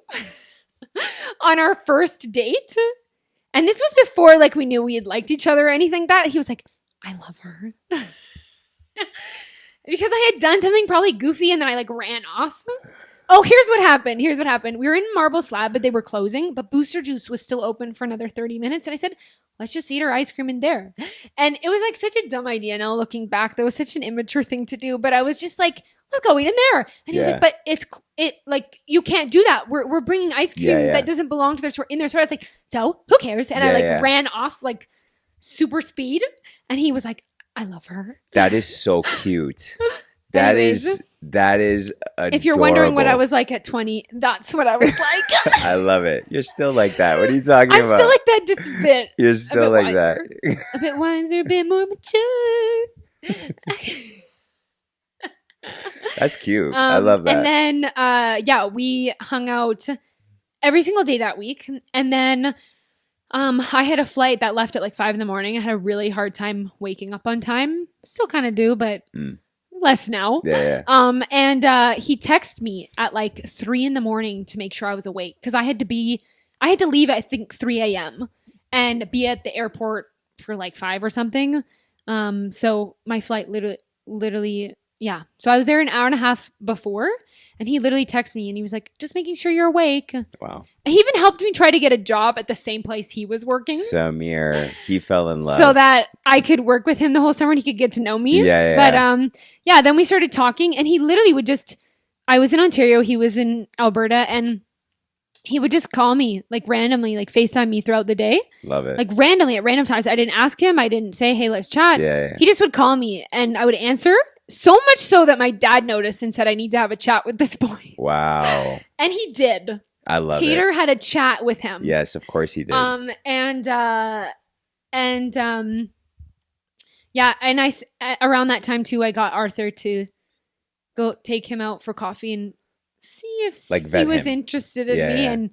on our first date. And this was before like we knew we had liked each other or anything like that. He was like, I love her. Because I had done something probably goofy and then I like ran off. Oh, here's what happened. We were in Marble Slab, but they were closing. But Booster Juice was still open for another 30 minutes. And I said, let's just eat our ice cream in there. And it was like such a dumb idea. Now looking back, that was such an immature thing to do. But I was just like, let's go eat in there. And he was like, but it like, you can't do that. We're bringing ice cream that doesn't belong to the store in there. So I was like, so who cares? And I ran off like super speed. And he was like, I love her. That is so cute. That is adorable. If you're wondering what I was like at 20, that's what I was like. I love it. You're still like that. What are you talking about? I'm still like that, just a bit. You're still like wiser. that. A bit wiser, a bit more mature. That's cute. I love that. And then, we hung out every single day that week. And then I had a flight that left at like 5 a.m. I had a really hard time waking up on time. Still kind of do, but less now. Yeah. And he texted me at like 3 a.m. to make sure I was awake because I had to leave at I think 3 a.m. and be at the airport for like 5 or something. So my flight literally, yeah. So I was there an hour and a half before, and he literally texted me and he was like, just making sure you're awake. Wow. And he even helped me try to get a job at the same place he was working. Samir, he fell in love. So that I could work with him the whole summer and he could get to know me. Yeah. But then we started talking and he literally would I was in Ontario, he was in Alberta, and he would just call me like randomly, like FaceTime me throughout the day. Love it. Like randomly at random times. I didn't ask him. I didn't say, hey, let's chat. Yeah. He just would call me and I would answer. So much so that my dad noticed and said, I need to have a chat with this boy. Wow. And he did. I love Peter it. had a chat with him. Yes, of course he did. And I around that time too, I got Arthur to go take him out for coffee and see if Like vet he was him. interested in me. Yeah. And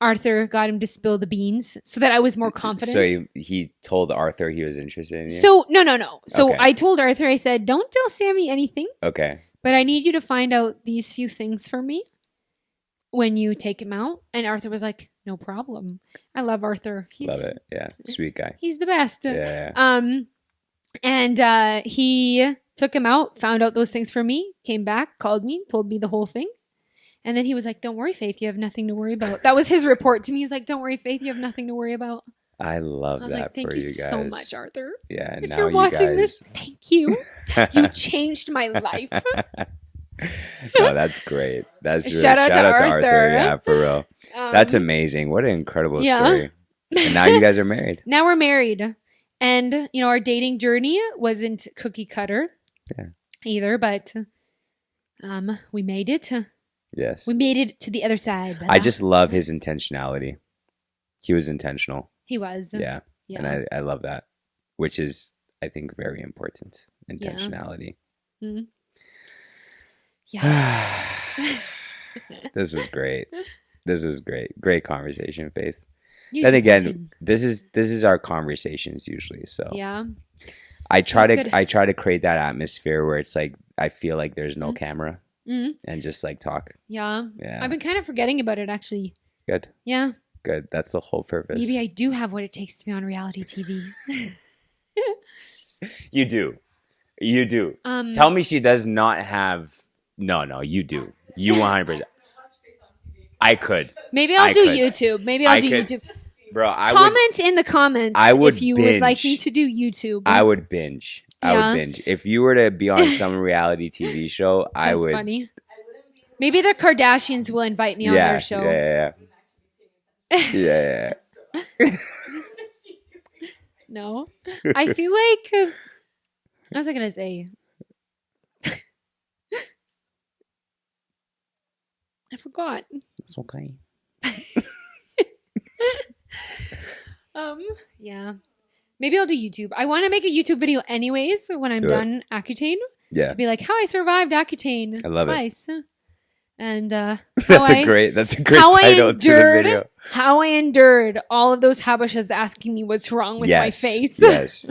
Arthur got him to spill the beans so that I was more confident. So he told Arthur he was interested in you? So, no. So Okay. I told Arthur, I said, don't tell Sammy anything, Okay. but I need you to find out these few things for me when you take him out. And Arthur was like, no problem. I love Arthur. Love it. Yeah. Sweet guy. He's the best. Yeah. And he took him out, found out those things for me, came back, called me, told me the whole thing. And then he was like, don't worry, Faith, you have nothing to worry about. That was his report to me. He's like, don't worry, Faith, you have nothing to worry about. I love that like, thank for you you guys. so much, Arthur. Yeah. And If now you're you watching guys... this, thank you. You changed my life. No, that's great. That's really... Shout out to Arthur. Yeah, for real. That's amazing. What an incredible story. And now you guys are married. Now we're married. And, our dating journey wasn't cookie cutter either, but we made it. Yes. We made it to the other side. I just love his intentionality. He was intentional. He was. Yeah. And I love that, which is, I think, very important. Intentionality. Yeah. This was great. Great conversation, Faith. You Then should again, listen. this is our conversations usually. So Yeah. I try That's good. to create that atmosphere where it's like I feel like there's no camera and just like talk. Yeah. Yeah. I've been kind of forgetting about it, actually. Good. Yeah. Good. That's the whole purpose. Maybe I do have what it takes to be on reality TV. You do. Tell me she does not have. No, you do. You 100%. I could. Maybe I'll do YouTube. Maybe I'll do YouTube. Bro, Comment in the comments if you would like me to do YouTube. I would binge. If you were to be on some reality TV show, I would. That's funny. Maybe the Kardashians will invite me on their show. Yeah. No. I feel like... what was I going to say? I forgot. It's okay. Yeah. Maybe I'll do YouTube. I want to make a YouTube video anyways when I'm done Accutane. Yeah. To be like, how I survived Accutane. I love twice. And that's a great title to the video. How I endured all of those Habashas asking me what's wrong with my face. Yes.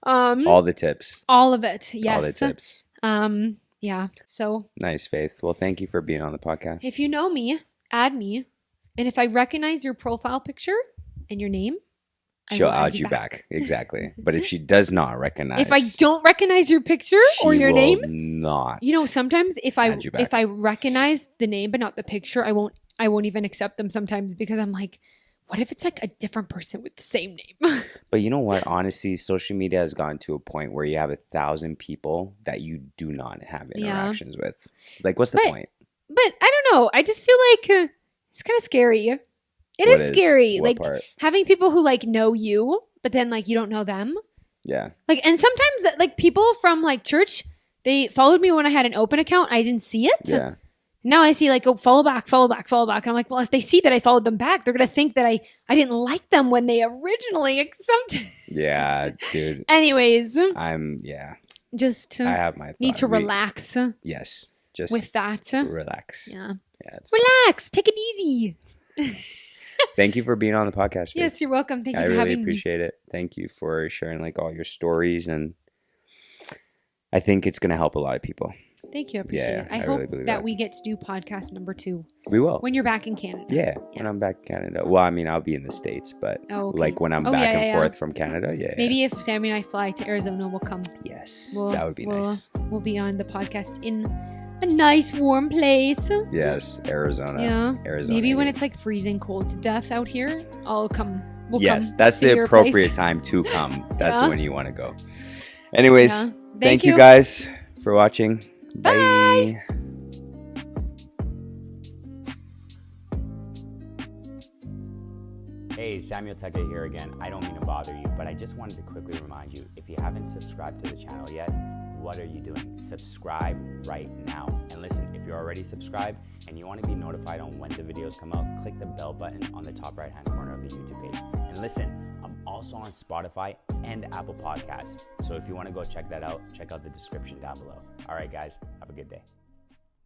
All the tips. All of it. Yes. All the tips. Yeah. So nice, Faith. Well, thank you for being on the podcast. If you know me, add me. And if I recognize your profile picture and your name, she'll add you back. Exactly. But if she does not recognize, if I don't recognize your picture or your name, not. Sometimes if I recognize the name but not the picture, I won't even accept them sometimes because I'm like, what if it's like a different person with the same name? But you know what? Honestly, social media has gotten to a point where you have 1,000 people that you do not have interactions with. Like, what's the point? But I don't know. I just feel like it's kind of scary. It is scary. What like part? Having people who like know you, but then like you don't know them. Yeah. Like, and sometimes like people from like church, they followed me when I had an open account. I didn't see it. Yeah. Now I see like, oh, follow back. And I'm like, well, if they see that I followed them back, they're going to think that I didn't like them when they originally accepted. Yeah, dude. Anyways. Just I have my thought. Need to relax. Yes. Just with that. Relax. Yeah. Relax. Take it easy. Thank you for being on the podcast. Faith. Yes, you're welcome. Thank you for having me. I really appreciate it. Thank you for sharing like all your stories, and I think it's going to help a lot of people. Thank you. I appreciate it. I hope really that we get to do podcast number 2. We will. When you're back in Canada. Yeah, when I'm back in Canada. Well, I mean, I'll be in the States, but like when I'm back and forth from Canada, Maybe if Sammy and I fly to Arizona, we'll come. Yes, that would be nice. We'll be on the podcast in a nice warm place. Yes, Arizona. Yeah. Arizona. Maybe when it's like freezing cold to death out here, I'll come. Yes, that's the appropriate time to come. That's when you want to go. Anyways, thank you guys for watching. Bye. Hey, Samuel Tuckett here again. I don't mean to bother you, but I just wanted to quickly remind you, if you haven't subscribed to the channel yet, what are you doing? Subscribe right now. And listen, if you're already subscribed and you want to be notified on when the videos come out, click the bell button on the top right-hand corner of the YouTube page. And listen, I'm also on Spotify and Apple Podcasts. So if you want to go check that out, check out the description down below. All right, guys, have a good day.